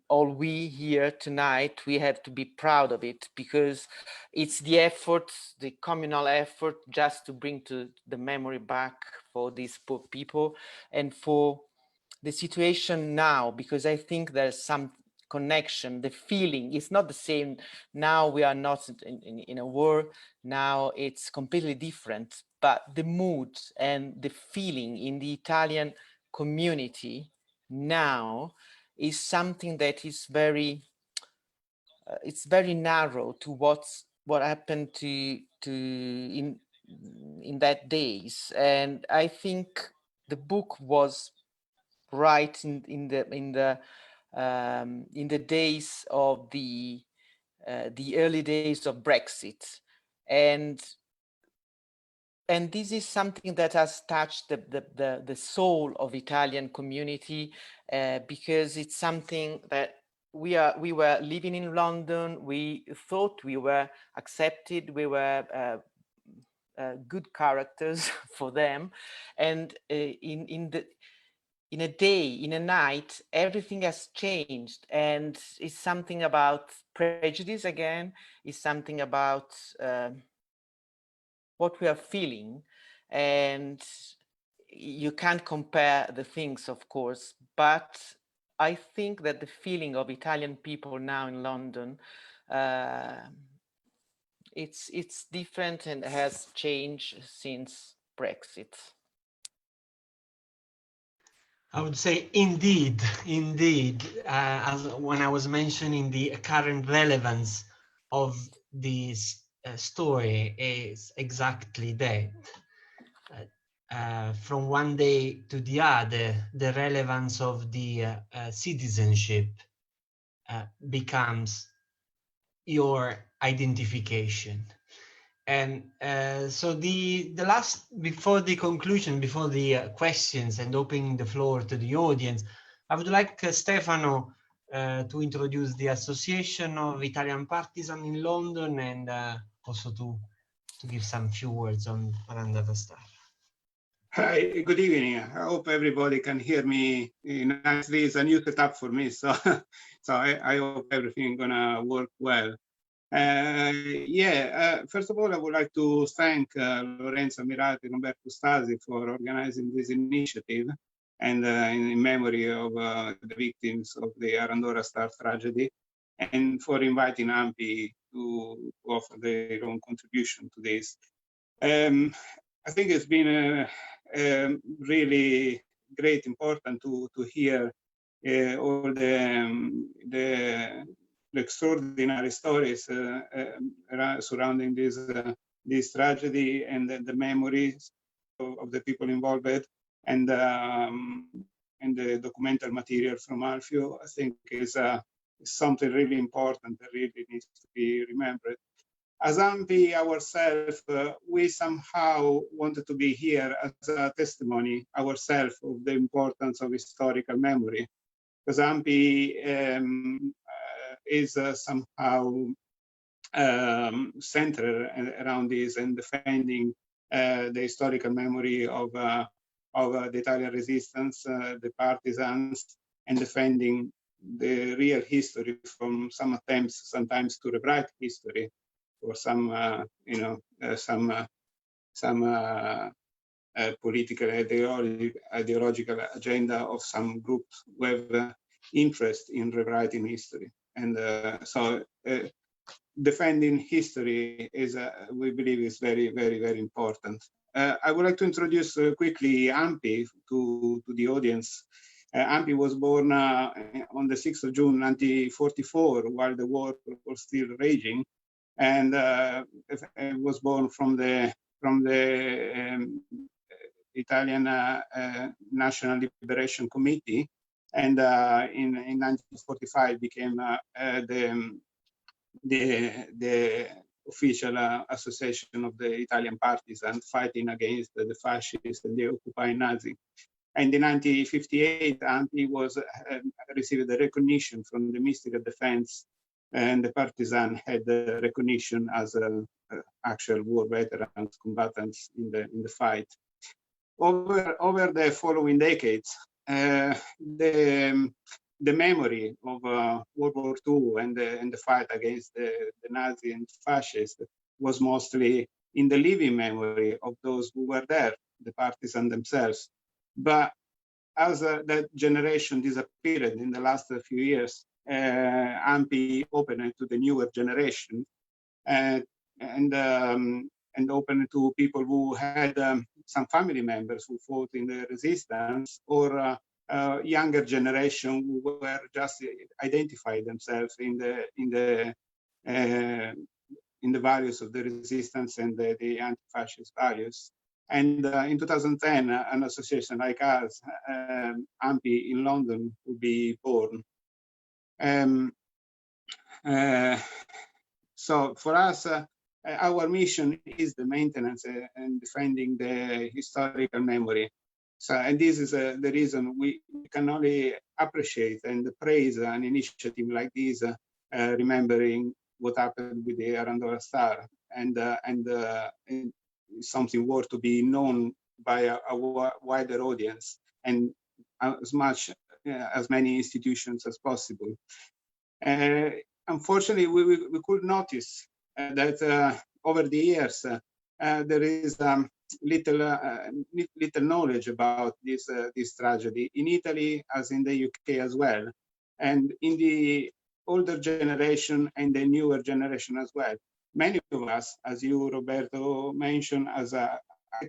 all we here tonight, we have to be proud of it, because it's the effort, the communal effort, just to bring to the memory back for these poor people and for the situation now, because I think there's some connection. The feeling is not the same now. We are not in a war now. It's completely different, but the mood and the feeling in the Italian community now is something that is very it's very narrow to what happened in that days. And I think the book was right in the in the days of the early days of Brexit, and this is something that has touched the soul of Italian community, because it's something that we were living in London. We thought we were accepted. We were good characters for them, and in a day, in a night, everything has changed, and it's something about prejudice again. It's something about what we are feeling, and you can't compare the things, of course, but I think that the feeling of Italian people now in London, it's different and has changed since Brexit. I would say indeed, indeed. As when I was mentioning the current relevance of this story is exactly that. From one day to the other, the relevance of the citizenship becomes your identification. And so the last, before the conclusion, before the questions and opening the floor to the audience, I would like Stefano to introduce the Association of Italian Partisan in London, and also to give some few words on Arandora Star. Hi, good evening. I hope everybody can hear me nicely. It's a new setup for me, so I hope everything gonna work well. First of all, I would like to thank Lorenzo Mirati and Roberto Stasi for organizing this initiative, and in memory of the victims of the Arandora Star tragedy, and for inviting AMPI to offer their own contribution to this. I think it's been really great, important to hear all the extraordinary stories surrounding this tragedy, and the memories of the people involved, and the documentary material from Alfio. I think is something really important that really needs to be remembered. As AMPI ourselves, we somehow wanted to be here as a testimony ourselves of the importance of historical memory, because AMPI is somehow centered around this and defending the historical memory of the Italian resistance, the partisans, and defending the real history from some attempts sometimes to rewrite history, or some political ideological agenda of some groups who have interest in rewriting history. And so defending history is, we believe, is very, very, very important. I would like to introduce quickly AMPI to the audience. AMPI was born on the 6th of June 1944, while the war was still raging, and it was born from the Italian National Liberation Committee, and in 1945 became the official association of the Italian partisans fighting against the fascists and the occupying Nazi. And in 1958, AMPI was received the recognition from the Ministry of Defense, and the partisan had the recognition as actual war veterans, combatants in the fight. Over the following decades, the memory of World War II and the fight against the Nazi and fascists was mostly in the living memory of those who were there, the partisans themselves. But as that generation disappeared in the last few years, AMPI opened to the newer generation, and open to people who had some family members who fought in the resistance, or younger generation who were just identified themselves in the values of the resistance and the anti-fascist values. And in 2010, an association like us, AMPI in London, will be born. So for us, our mission is the maintenance and defending the historical memory. So, and this is the reason we can only appreciate and praise an initiative like this, remembering what happened with the Arandora Star, and something worth to be known by a wider audience and as many institutions as possible. Unfortunately, we could notice that over the years there is little knowledge about this tragedy in Italy as in the UK as well, and in the older generation and the newer generation as well. Many of us, as you, Roberto, mentioned, as I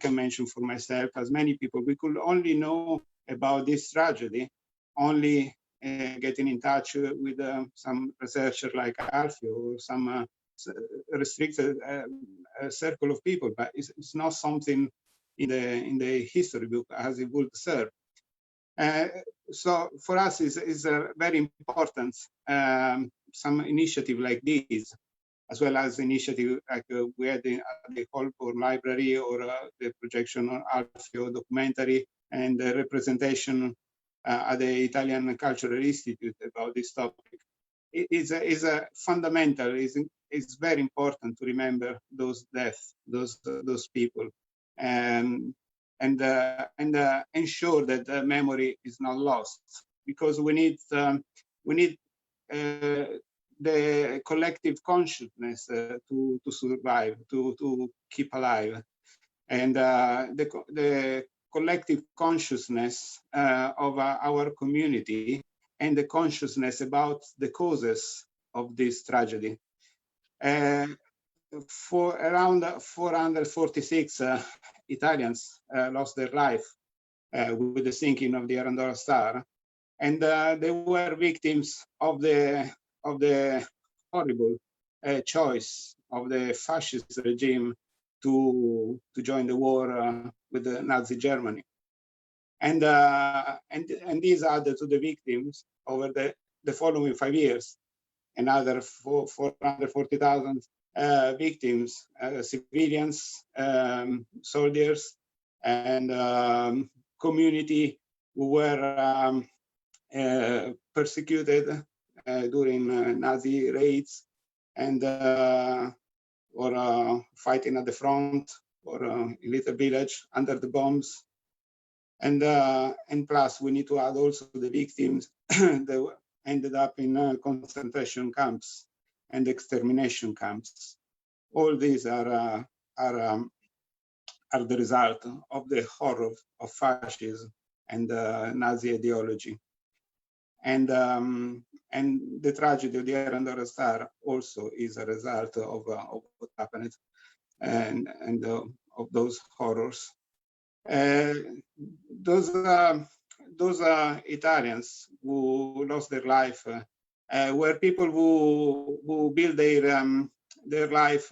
can mention for myself, as many people, we could only know about this tragedy only getting in touch with some researcher like Alfio or some restricted circle of people, but it's not something in the history book as it would serve. So for us, is very important some initiative like this, as well as initiative like we had at the Holborn Library or the projection on Alfio documentary and the representation at the Italian Cultural Institute about this topic. It is a fundamental. It's very important to remember those deaths, those people, and ensure that the memory is not lost, because we need the collective consciousness to survive, to keep alive, and the collective consciousness of our community and the consciousness about the causes of this tragedy. For around 446 Italians lost their life with the sinking of the Arandora Star, and they were victims of the horrible choice of the fascist regime to join the war with the Nazi Germany, and these added to the victims over the following 5 years, another 440,000 victims, civilians, soldiers, and community who were persecuted during Nazi raids and or fighting at the front or in little village under the bombs. And plus, we need to add also the victims that ended up in concentration camps and extermination camps. All these are the result of the horror of fascism and Nazi ideology. And the tragedy of the Arandora Star also is a result of what happened and of those horrors. Those Italians who lost their life were people who built their life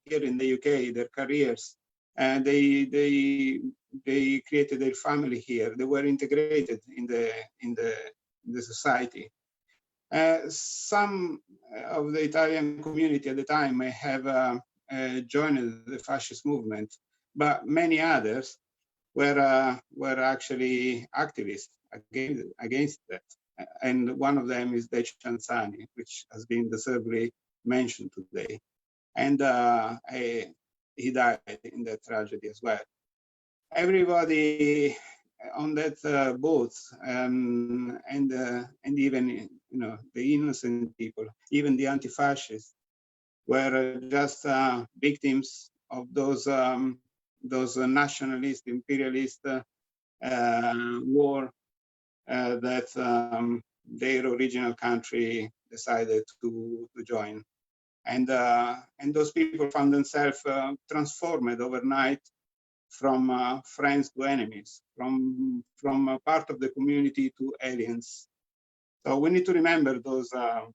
here in the UK, their careers, and they created their family here. They were integrated in the society. Some of the Italian community at the time may have joined the fascist movement, but many others were actually activists against that. And one of them is Deci Anzani, which has been deservedly mentioned today. And he died in that tragedy as well. Everybody on that boat, and even the innocent people, even the anti-fascists, were just victims of those nationalist, imperialist war that their original country decided to join. And those people found themselves transformed overnight from friends to enemies, from a part of the community to aliens. So we need to remember those fellow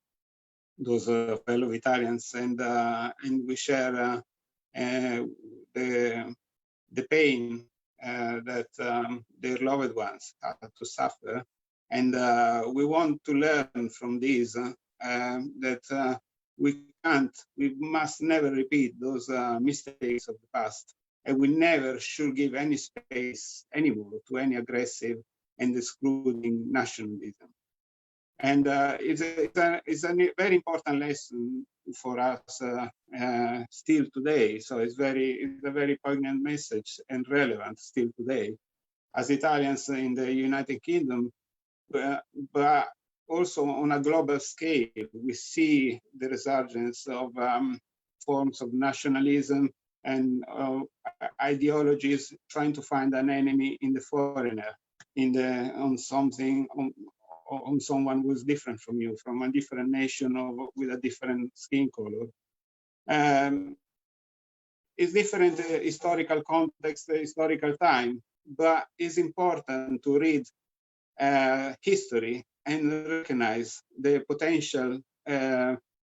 Italians, and we share the pain that their loved ones had to suffer, And we want to learn from this that we must never repeat those mistakes of the past. And we never should give any space anymore to any aggressive and excluding nationalism. And it's a very important lesson for us still today. So it's a very poignant message and relevant still today. As Italians in the United Kingdom, but also on a global scale, we see the resurgence of forms of nationalism and ideologies trying to find an enemy in the foreigner, on someone who's different from you, from a different nation or with a different skin color. It's different historical context, historical time, but it's important to read history and recognize the potential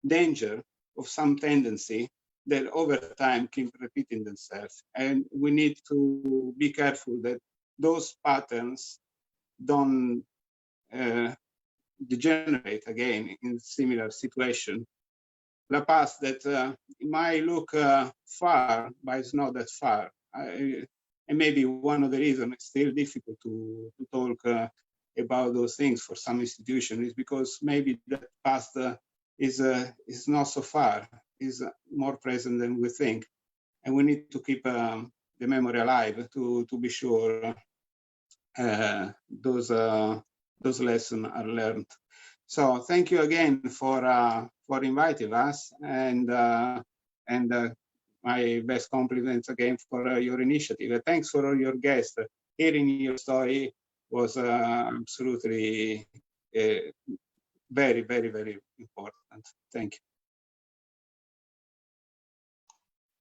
danger of some tendency that over time keep repeating themselves. And we need to be careful that those patterns don't degenerate again in similar situation. The past that might look far, but it's not that far. And maybe one of the reasons it's still difficult to talk about those things for some institutions is because maybe that past is not so far, is more present than we think. And we need to keep the memory alive to be sure those lessons are learned. So thank you again for inviting us, and my best compliments again for your initiative. And thanks for all your guests. Hearing your story was absolutely very, very, very important. Thank you.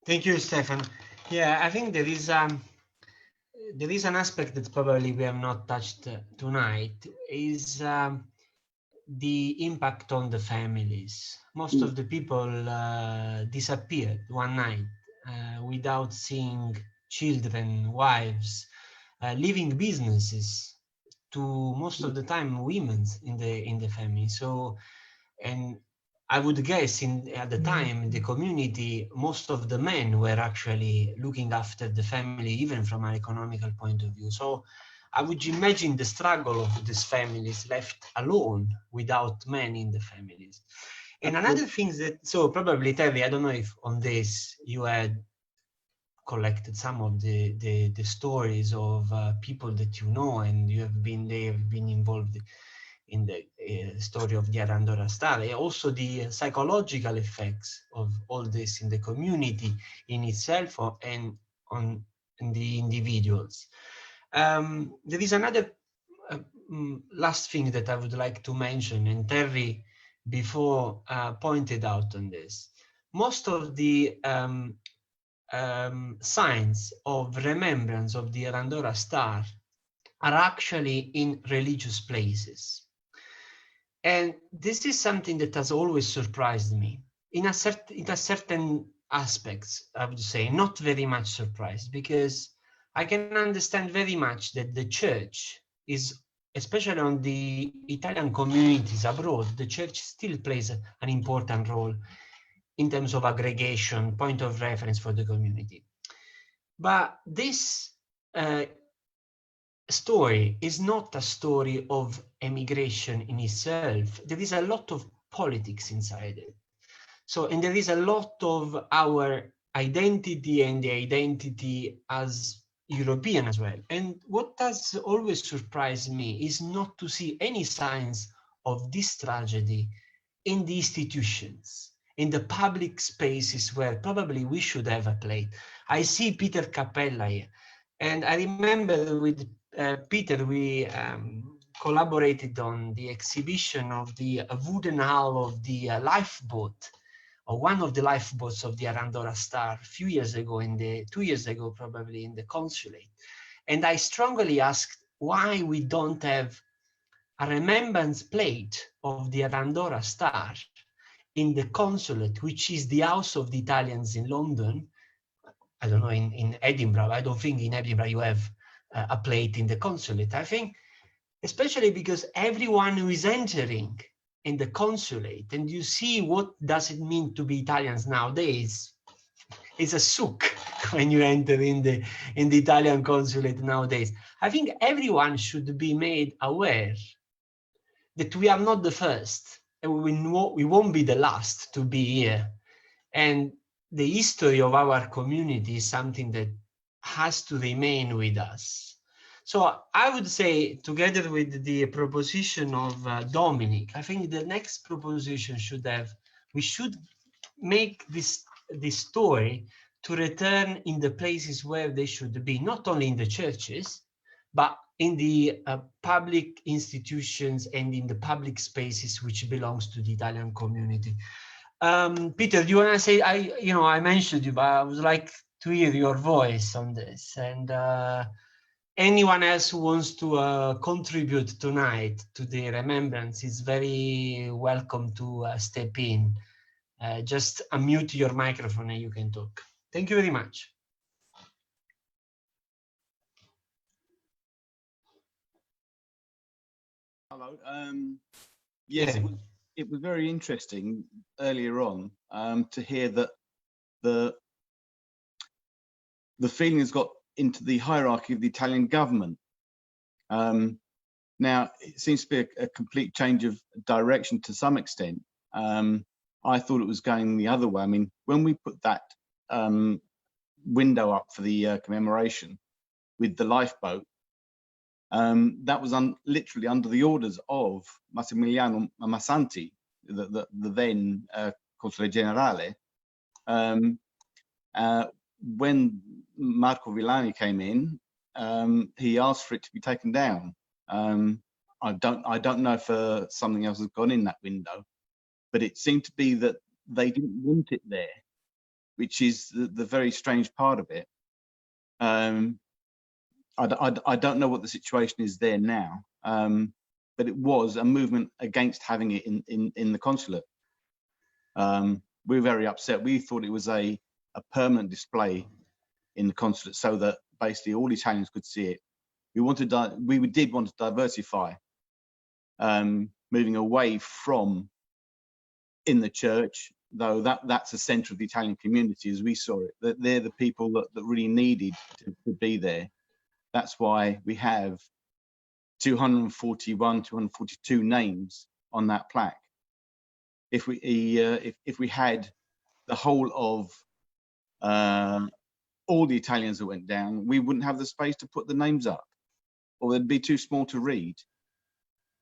Thank you, Stefan. Yeah, I think there is an aspect that probably we have not touched tonight, is the impact on the families. Most of the people disappeared one night without seeing children, wives, leaving businesses, to most of the time women in the family. So, and I would guess at the time, the community, most of the men were actually looking after the family, even from an economical point of view. So I would imagine the struggle of these families left alone without men in the families. And another thing that, so probably Terry, I don't know if on this you had collected some of the stories of people that you know, and they have been involved in the story of the Arandora Star, and also the psychological effects of all this in the community in itself and on the individuals. There is another last thing that I would like to mention, and Terry before pointed out on this. Most of the signs of remembrance of the Arandora Star are actually in religious places. And this is something that has always surprised me. In a certain aspects, I would say, not very much surprised, because I can understand very much that the church is, especially on the Italian communities abroad, the church still plays an important role in terms of aggregation, point of reference for the community. But this story is not a story of emigration in itself. There is a lot of politics inside it. So, and there is a lot of our identity and the identity as European as well. And what has always surprised me is not to see any signs of this tragedy in the institutions, in the public spaces where probably we should have a plate. I see Peter Capella here, and I remember with Peter, we collaborated on the exhibition of the wooden hull of the lifeboat, or one of the lifeboats of the Arandora Star a few years ago, 2 years ago probably, in the consulate. And I strongly asked why we don't have a remembrance plate of the Arandora Star in the consulate, which is the house of the Italians in London. I don't know, in Edinburgh. I don't think in Edinburgh you have a plate in the consulate. I think especially because everyone who is entering in the consulate, and you see what does it mean to be Italians nowadays, it's a souk when you enter in the Italian consulate nowadays. I think everyone should be made aware that we are not the first, and we won't be the last to be here. And the history of our community is something that has to remain with us. So I would say, together with the proposition of Dominic, I think the next proposition we should make this story to return in the places where they should be, not only in the churches, but in the public institutions and in the public spaces which belongs to the Italian community. Peter, do you want to say, I mentioned you, but I would like to hear your voice on this. And anyone else who wants to contribute tonight to the remembrance is very welcome to step in. Just unmute your microphone and you can talk. Thank you very much. Hello. Yes, it was very interesting earlier on to hear that the feeling has got into the hierarchy of the Italian government. Now, it seems to be a complete change of direction to some extent. I thought it was going the other way. I mean, when we put that window up for the commemoration with the lifeboat, that was literally under the orders of Massimiliano Massanti, the then Console Generale. When Marco Villani came in, he asked for it to be taken down. I don't know if something else has gone in that window, but it seemed to be that they didn't want it there, which is the very strange part of it. I don't know what the situation is there now, but it was a movement against having it in the consulate. We were very upset. We thought it was a permanent display in the consulate so that basically all Italians could see it. We did want to diversify, moving away from in the church, though that's the centre of the Italian community as we saw it. That they're the people that really needed to be there. That's why we have 241, 242 names on that plaque. If we had the whole of all the Italians that went down, we wouldn't have the space to put the names up, or they'd be too small to read.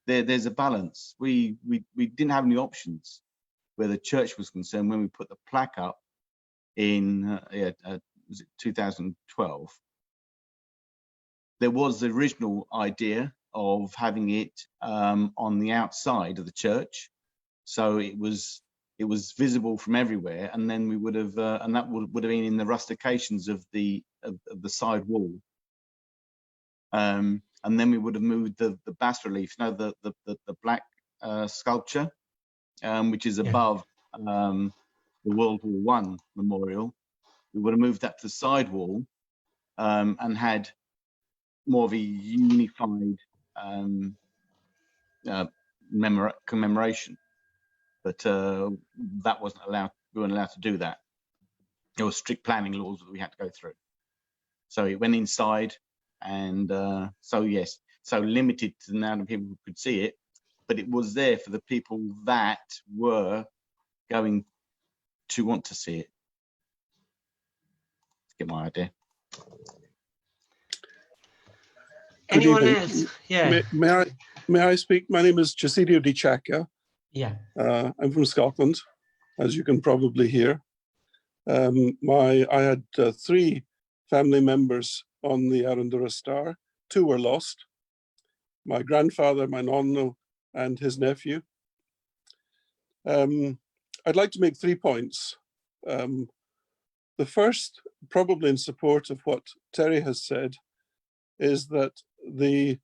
There's a balance. We didn't have any options where the church was concerned when we put the plaque up in was it 2012. There was the original idea of having it on the outside of the church, so it was visible from everywhere, and then we would have and that would have been in the rustications of the side wall, and then we would have moved the bas relief, the black sculpture, which is above the World War I memorial. We would have moved that to the side wall and had more of a unified commemoration, but that wasn't allowed. We weren't allowed to do that. There were strict planning laws that we had to go through. So it went inside, and so yes, so limited to the amount of people who could see it, but it was there for the people that were going to want to see it. Get my idea. Anyone else? Yeah. May I speak? My name is Giacidio Di Cecca. Yeah. I'm from Scotland, as you can probably hear. I had 3 family members on the Arandora Star. 2 were lost. My grandfather, my nonno, and his nephew. I'd like to make 3 points. The first, probably in support of what Terry has said, is that the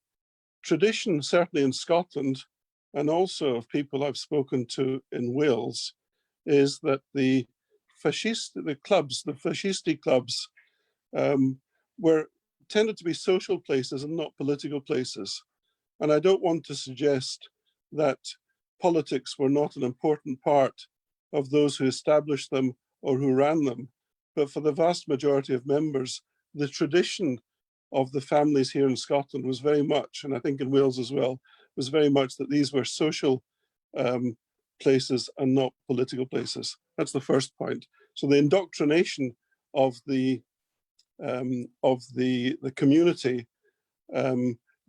tradition, certainly in Scotland, and also of people I've spoken to in Wales, is that the fascisti clubs were tended to be social places and not political places. And I don't want to suggest that politics were not an important part of those who established them or who ran them. But for the vast majority of members, the tradition of the families here in Scotland was very much, and I think in Wales as well, was very much that these were social places and not political places. That's the first point. So the indoctrination of the community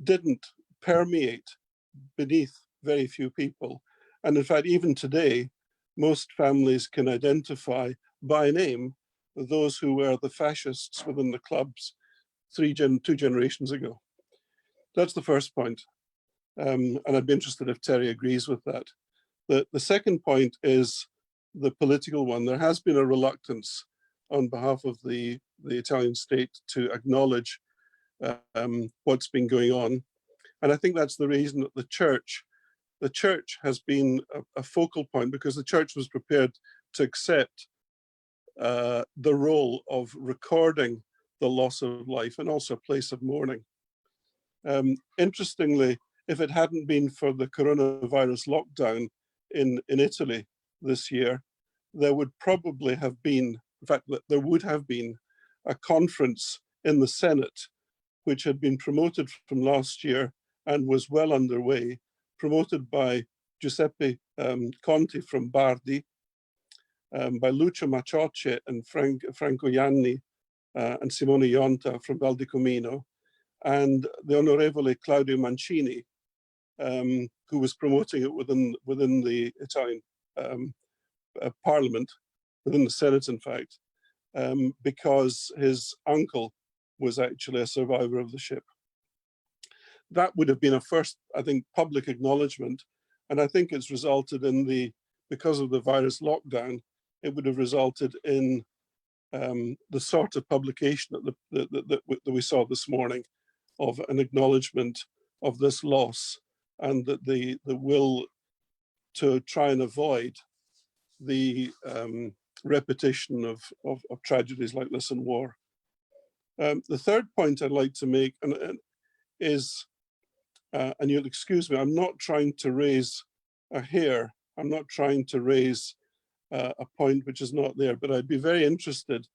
didn't permeate beneath very few people. And in fact, even today, most families can identify by name those who were the fascists within the clubs two generations ago. That's the first point. And I'd be interested if Terry agrees with that. The second point is the political one. There has been a reluctance on behalf of the Italian state to acknowledge what's been going on. And I think that's the reason that the church has been a focal point, because the church was prepared to accept the role of recording the loss of life and also a place of mourning. Interestingly, if it hadn't been for the coronavirus lockdown in Italy this year, there would probably have been, in fact, there would have been a conference in the Senate, which had been promoted from last year and was well underway, promoted by Giuseppe Conti from Bardi, by Lucio Macciocce and Franco Ianni and Simone Ionta from Val di Comino, and the Onorevole Claudio Mancini, who was promoting it within the Italian Parliament, within the Senate, in fact, because his uncle was actually a survivor of the ship. That would have been a first, I think, public acknowledgement, and I think it's resulted in because of the virus lockdown, it would have resulted in the sort of publication that we saw this morning, of an acknowledgement of this loss, and that the will to try and avoid the repetition of tragedies like this in war. The third point I'd like to make is, and you'll excuse me, I'm not trying to raise a hair, I'm not trying to raise a point which is not there, but I'd be very interested,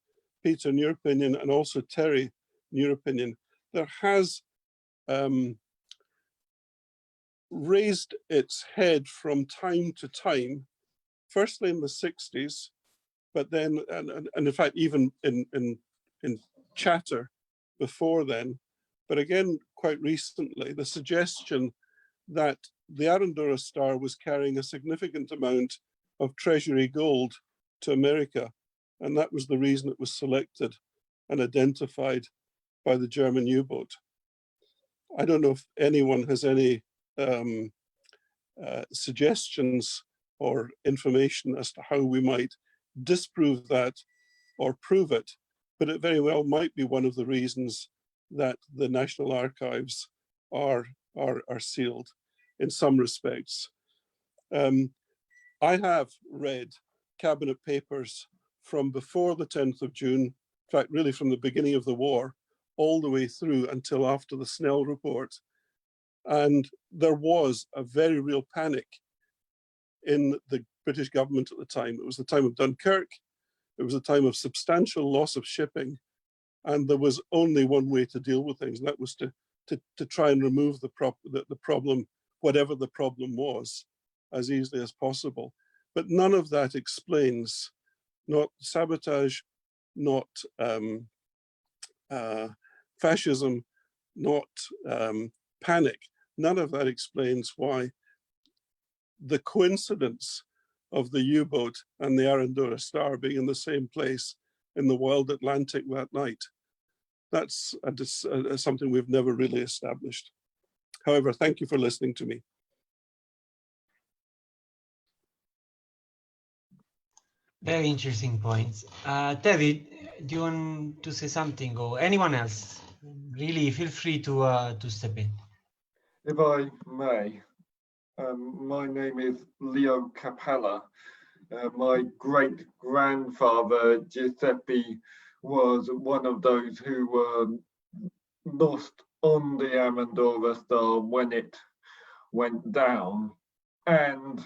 Peter, in your opinion, and also Terry, in your opinion. There has raised its head from time to time, firstly in the 60s, but then, and in fact, even in chatter before then, but again, quite recently, the suggestion that the Arandora Star was carrying a significant amount of treasury gold to America, and that was the reason it was selected and identified by the German U-boat. I don't know if anyone has any suggestions or information as to how we might disprove that or prove it, but it very well might be one of the reasons that the National Archives are sealed in some respects. I have read cabinet papers from before the 10th of June, in fact, really from the beginning of the war, all the way through until after the Snell report. And there was a very real panic in the British government at the time. It was the time of Dunkirk. It was a time of substantial loss of shipping. And there was only one way to deal with things, and that was to try and remove the problem, whatever the problem was, as easily as possible. But none of that explains, not sabotage, not fascism, not panic. None of that explains why the coincidence of the U-boat and the Arandora Star being in the same place in the wild Atlantic that night. That's something we've never really established. However, thank you for listening to me. Very interesting points. Terry, do you want to say something, or anyone else? Really, feel free to step in. If I may, my name is Leo Capella. My great-grandfather, Giuseppe, was one of those who were lost on the Arandora Star when it went down, and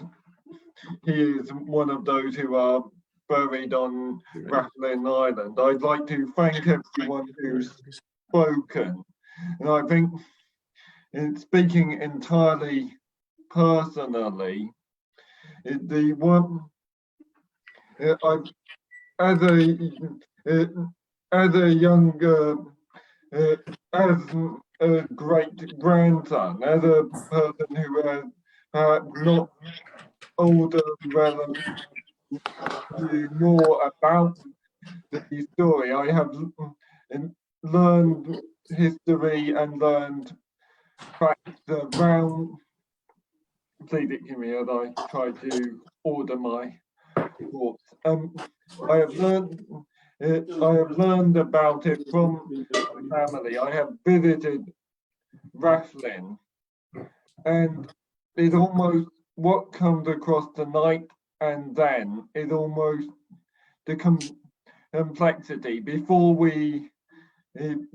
he is one of those who are buried on Rathlin Island. I'd like to thank everyone who's spoken, and I think in speaking entirely personally, the one as a younger, as a great grandson, as a person who has not older relatives to more about the story, I have learned history and learned facts around. Please excuse me as I try to order my thoughts. I have learned about it from my family. I have visited Rathlin, and it's almost what comes across tonight and then is almost the complexity. Before we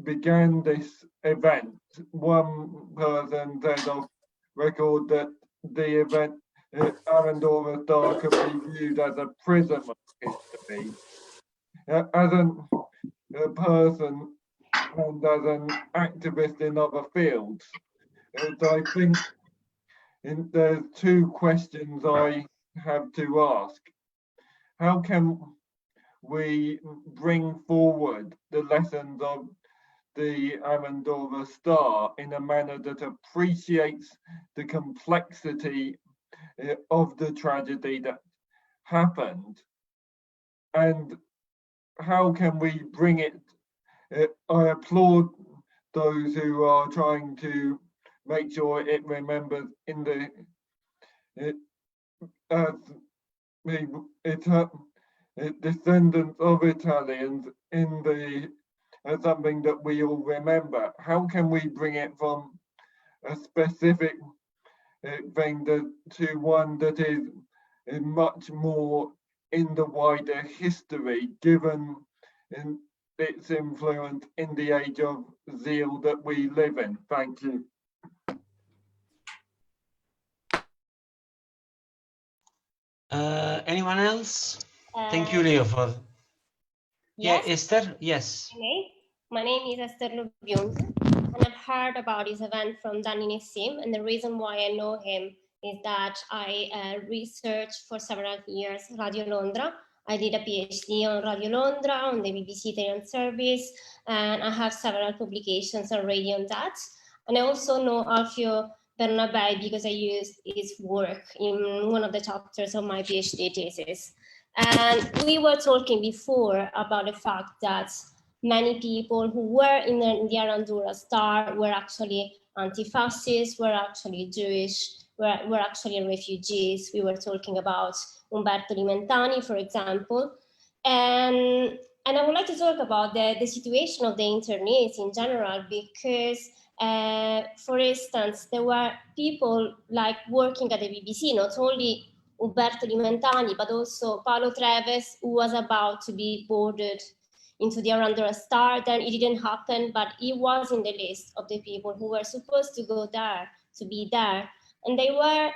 began this event, one person said off record that the event Arandora Star could be viewed as a prism of history. As a person and as an activist in other fields, I think there's two questions I have to ask. How can we bring forward the lessons of the Arandora Star in a manner that appreciates the complexity of the tragedy that happened, and how can we bring it? I applaud those who are trying to make sure it remembers in the descendants of Italians in the as something that we all remember. How can we bring it from a specific thing to one that is much more in the wider history, given its influence in the age of zeal that we live in? Thank you. Anyone else? Thank you, Leo, for... Yes. Yeah, Esther, yes. My name is Esther Luglio, and I've heard about this event from Danny Nissim, and the reason why I know him is that I researched for several years Radio Londra. I did a PhD on Radio Londra, on the BBC Italian service, and I have several publications already on that. And I also know Alfio Bernabei because I used his work in one of the chapters of my PhD thesis. And we were talking before about the fact that many people who were in the Arandora Star were actually anti-fascists, were actually Jewish, were actually refugees. We were talking about Umberto Limentani, for example. And I would like to talk about the situation of the internees in general, because for instance, there were people like working at the BBC, not only Umberto Limentani, but also Paolo Treves, who was about to be boarded into the Arandora Star. Then it didn't happen, but he was in the list of the people who were supposed to go there, to be there. And they were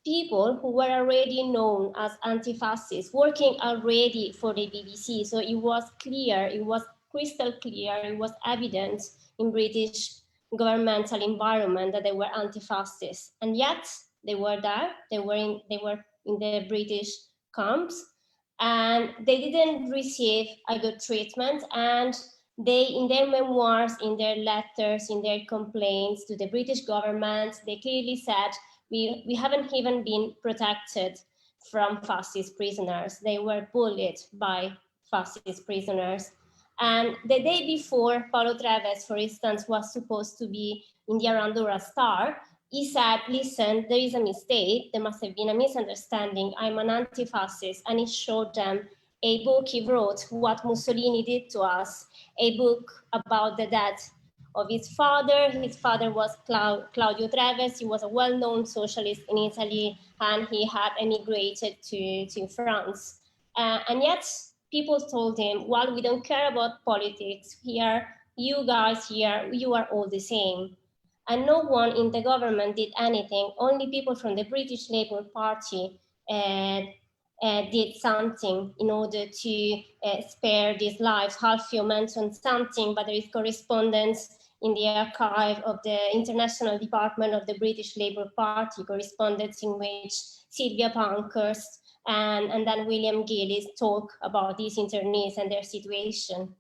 people who were already known as anti-fascists, working already for the BBC. So it was clear, it was crystal clear, it was evident in British governmental environment that they were anti-fascists. And yet they were there, they were in the British camps, and they didn't receive a good treatment. And they, in their memoirs, in their letters, in their complaints to the British government, they clearly said, we haven't even been protected from fascist prisoners. They were bullied by fascist prisoners. And the day before, Paolo Treves, for instance, was supposed to be in the Arandora Star, he said, listen, there is a mistake. There must have been a misunderstanding. I'm an anti-fascist. And he showed them a book he wrote, What Mussolini Did to Us, a book about the death of his father. His father was Claudio Treves. He was a well-known socialist in Italy, and he had emigrated to France. And yet people told him, well, we don't care about politics here. You guys here, you are all the same. and no one in the government did anything. Only people from the British Labour Party did something in order to spare these lives. Alfio mentioned something, but there is correspondence in the archive of the International Department of the British Labour Party, correspondence in which Sylvia Pankhurst and then William Gillis talk about these internees and their situation.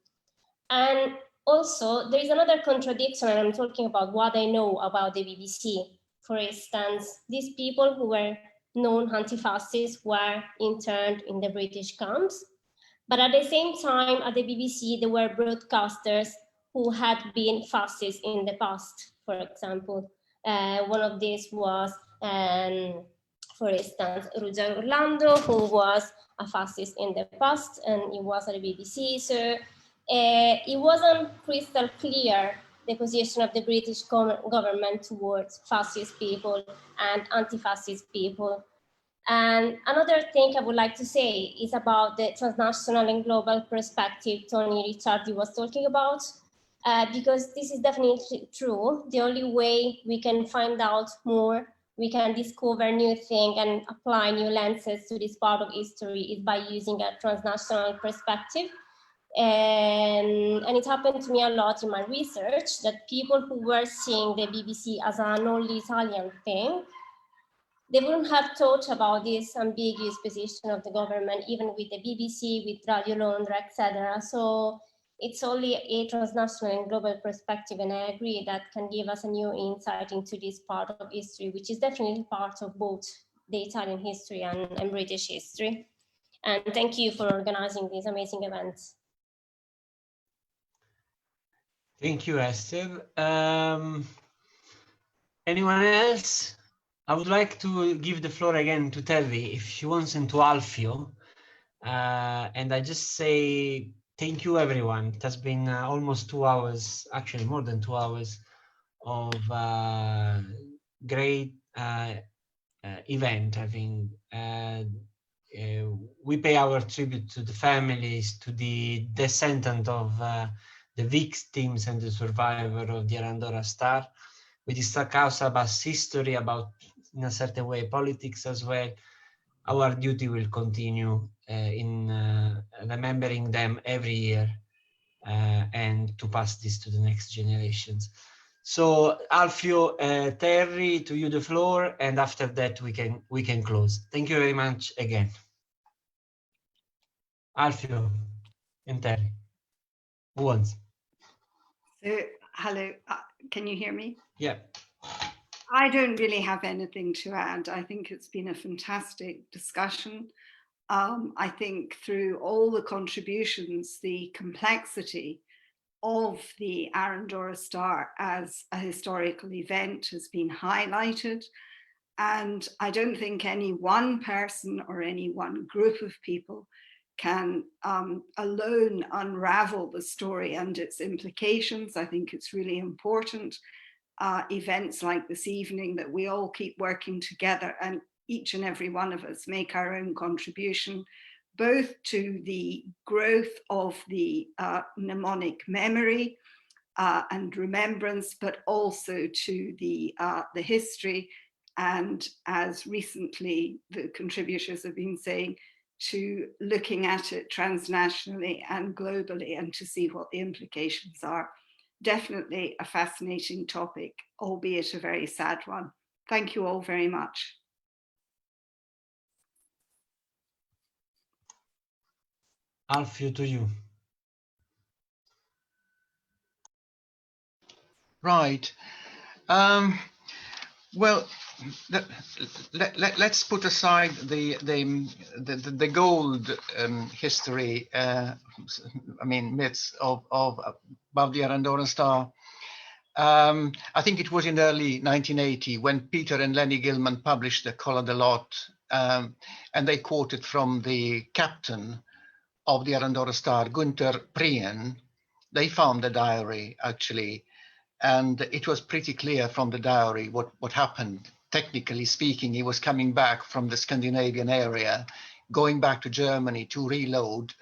And also, there is another contradiction, and I'm talking about what I know about the BBC. For instance, these people who were known anti-fascists were interned in the British camps. But at the same time, at the BBC, there were broadcasters who had been fascists in the past, for example. One of these was, for instance, Ruggero Orlando, who was a fascist in the past, and he was at the BBC. So it wasn't crystal clear, the position of the British government towards fascist people and anti-fascist people. And another thing I would like to say is about the transnational and global perspective Tony Ricciardi was talking about, because this is definitely true. The only way we can find out more, we can discover new things and apply new lenses to this part of history is by using a transnational perspective. And it happened to me a lot in my research that people who were seeing the BBC as an only Italian thing, they wouldn't have thought about this ambiguous position of the government, even with the BBC, with Radio Londra, etc. So it's only a transnational and global perspective, and I agree that can give us a new insight into this part of history, which is definitely part of both the Italian history and British history. And thank you for organizing these amazing events. Thank you, Esther. Anyone else? I would like to give the floor again to Terry, if she wants, and to Alfio. And I just say thank you, everyone. It has been almost 2 hours, actually more than 2 hours, of great event. I think we pay our tribute to the families, to the descendant of the victims and the survivor of the Arandora Star. We discuss about history, about, in a certain way, politics as well. Our duty will continue in remembering them every year and to pass this to the next generations. So Alfio, Terry, to you the floor, and after that we can close. Thank you very much again. Alfio and Terry, who wants? So, hello, can you hear me? Yeah. I don't really have anything to add. I think it's been a fantastic discussion. I think through all the contributions, the complexity of the Arandora Star as a historical event has been highlighted. And I don't think any one person or any one group of people can alone unravel the story and its implications. I think it's really important, events like this evening, that we all keep working together and each and every one of us make our own contribution, both to the growth of the mnemonic memory and remembrance, but also to the history, and as recently the contributors have been saying, to looking at it transnationally and globally and to see what the implications are. Definitely a fascinating topic, albeit a very sad one. Thank you all very much. Alfio, to you. Right. Well, let's put aside the gold history, I mean, myths of above the Arandora Star. I think it was in early 1980 when Peter and Lenny Gilman published the Cola de Lot, and they quoted from the captain of the Arandora Star, Gunther Prien. They found the diary, actually, and it was pretty clear from the diary what happened. Technically speaking, he was coming back from the Scandinavian area, going back to Germany to reload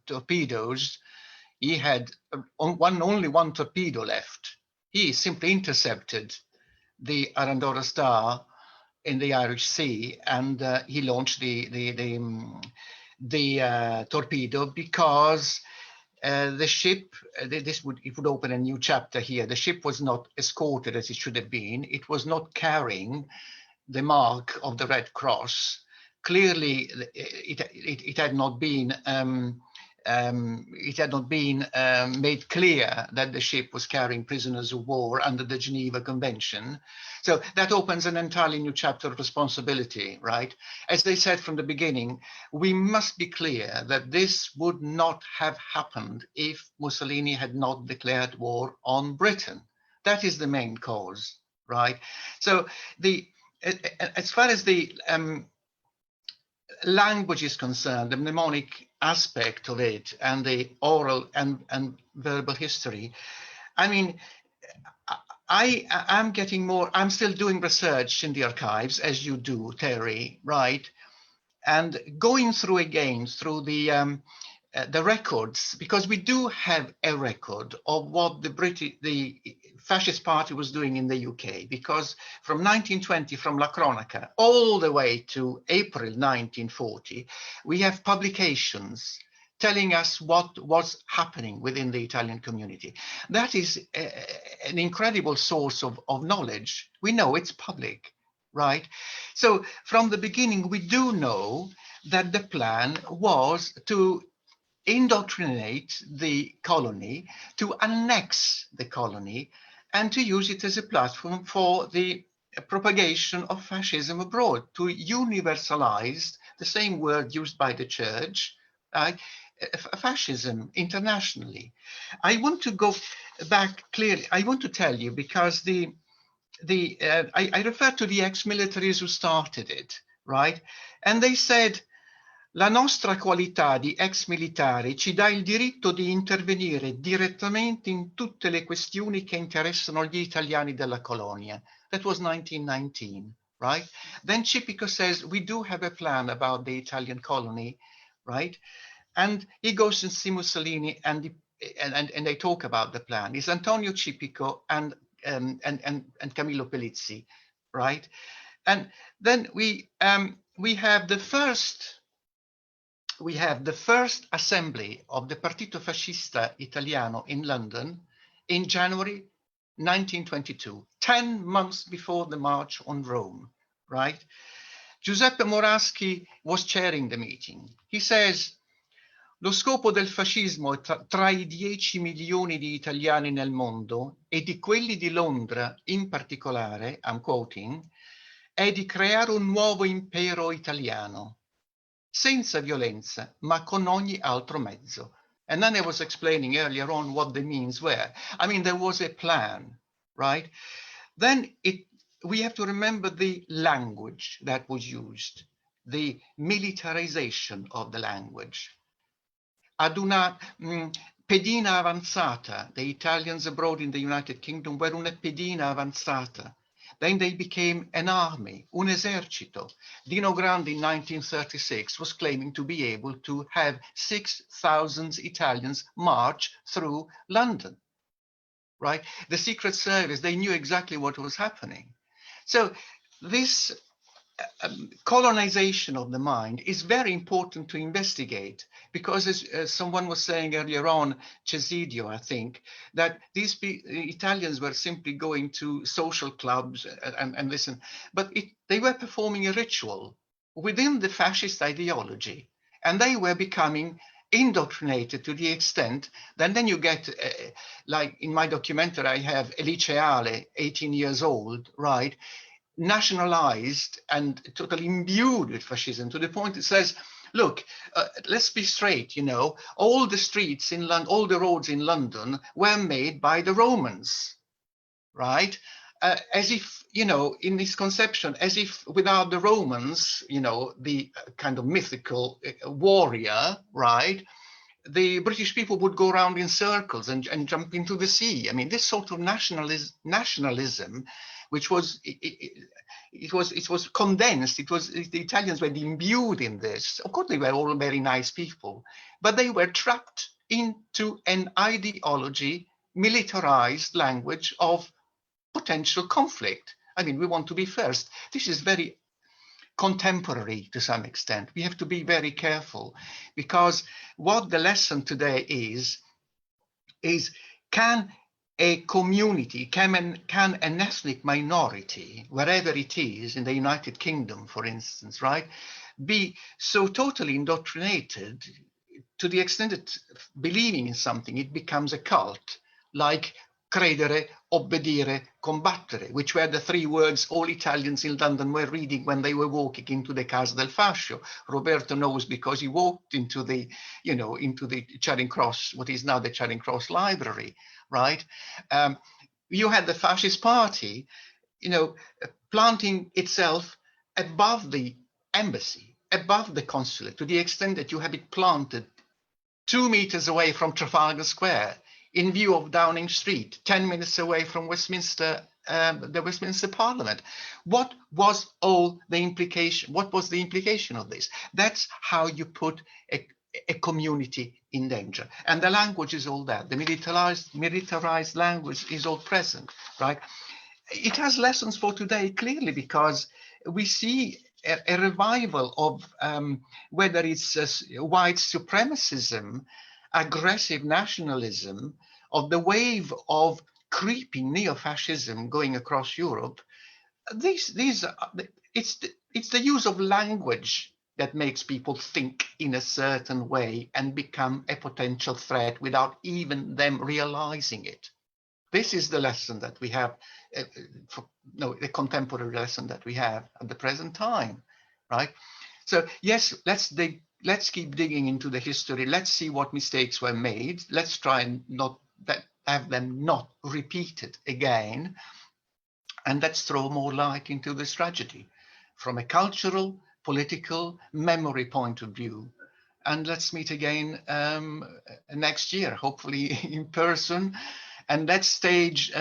torpedoes. He had only one torpedo left, he simply intercepted the Arandora star in the Irish Sea, and he launched the torpedo because the ship, it would open a new chapter here. The ship was not escorted as it should have been. It was not carrying the mark of the Red Cross. Clearly, it had not been made clear that the ship was carrying prisoners of war under the Geneva Convention. So that opens an entirely new chapter of responsibility, right? As they said from the beginning, we must be clear that this would not have happened if Mussolini had not declared war on Britain. That is the main cause, right? So as far as the language is concerned, the mnemonic aspect of it, and the oral and verbal history, I mean, I'm getting more, I'm still doing research in the archives, as you do, Terry, right? And going through again through the records, because we do have a record of what the fascist party was doing in the UK, because from 1920, from La Cronaca, all the way to April 1940, we have publications telling us what was happening within the Italian community. That is an incredible source of knowledge. We know it's public, right? So from the beginning, we do know that the plan was to indoctrinate the colony, to annex the colony, and to use it as a platform for the propagation of fascism abroad, to universalize, the same word used by the church, fascism internationally. I want to go back clearly. I want to tell you, because I refer to the ex-militaries who started it, right? And they said, la nostra qualità di ex militari ci dà il diritto di intervenire direttamente in tutte le questioni che interessano gli italiani della colonia. That was 1919, right? Then Cipico says, we do have a plan about the Italian colony, right? And he goes and see Mussolini, and they talk about the plan. It's Antonio Cipico and Camillo Pelizzi, right? And then we have the first assembly of the Partito Fascista Italiano in London in January 1922, 10 months before the March on Rome, right? Giuseppe Moraschi was chairing the meeting. He says, lo scopo del fascismo tra i 10 milioni di italiani nel mondo e di quelli di Londra in particolare, I'm quoting, è di creare un nuovo impero italiano, senza violenza, ma con ogni altro mezzo. And then I was explaining earlier on what the means were. I mean, there was a plan, right? Then we have to remember the language that was used, the militarization of the language. Ad una pedina avanzata, the Italians abroad in the United Kingdom were una pedina avanzata. Then they became an army, un esercito. Dino Grande in 1936 was claiming to be able to have 6,000 Italians march through London, right? The Secret Service, they knew exactly what was happening. So this colonization of the mind is very important to investigate, because as someone was saying earlier on, Cesidio, I think, that these Italians were simply going to social clubs and listen, but they were performing a ritual within the fascist ideology, and they were becoming indoctrinated to the extent that then you get, like in my documentary, I have a liceale, 18 years old, right, nationalized and totally imbued with fascism, to the point it says, look, let's be straight, you know, all the streets in London, all the roads in London were made by the Romans, right? As if, you know, in this conception, as if without the Romans, you know, the kind of mythical warrior, right, the British people would go around in circles and jump into the sea. I mean, this sort of nationalism, which was it was condensed. It was, the Italians were imbued in this. Of course, they were all very nice people, but they were trapped into an ideology militarized language of potential conflict. I mean, we want to be first. This is very contemporary to some extent. We have to be very careful, because what the lesson today is can a community, can an ethnic minority, wherever it is, in the United Kingdom, for instance, right, be so totally indoctrinated to the extent that believing in something, it becomes a cult, like credere, obbedire, combattere, which were the three words all Italians in London were reading when they were walking into the Casa del Fascio. Roberto knows because he walked into the, into the Charing Cross, what is now the Charing Cross Library, right? You had the fascist party, planting itself above the embassy, above the consulate, to the extent that you have it planted 2 meters away from Trafalgar Square, in view of Downing Street, 10 minutes away from Westminster, the Westminster Parliament. What was all the implication? What was the implication of this? That's how you put a community in danger. And the language is all that. The militarized language is all present, right? It has lessons for today, clearly, because we see a revival of whether it's white supremacism, aggressive nationalism, of the wave of creeping neo-fascism going across Europe. It's the use of language that makes people think in a certain way and become a potential threat without even them realizing it. This is the lesson that we have, the contemporary lesson that we have at the present time, right? So yes, let's keep digging into the history. Let's see what mistakes were made. Let's try and not have them not repeated again. And let's throw more light into this tragedy from a cultural, political, memory point of view. And let's meet again next year, hopefully in person. And let's stage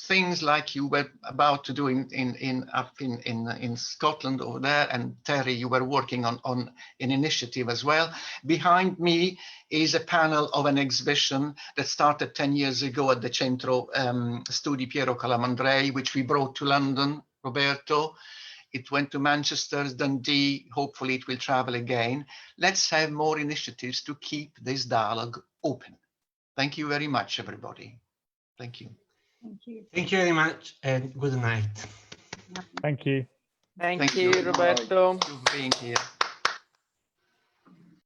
things like you were about to do in Scotland over there. And Terry, you were working on an initiative as well. Behind me is a panel of an exhibition that started 10 years ago at the Centro Studi Piero Calamandrei, which we brought to London, Roberto. It went to Manchester, Dundee. Hopefully it will travel again. Let's have more initiatives to keep this dialogue open. Thank you very much, everybody. Thank you. Thank you. Thank you very much, and good night. Thank you. Thank you, Roberto. Thank you for being here.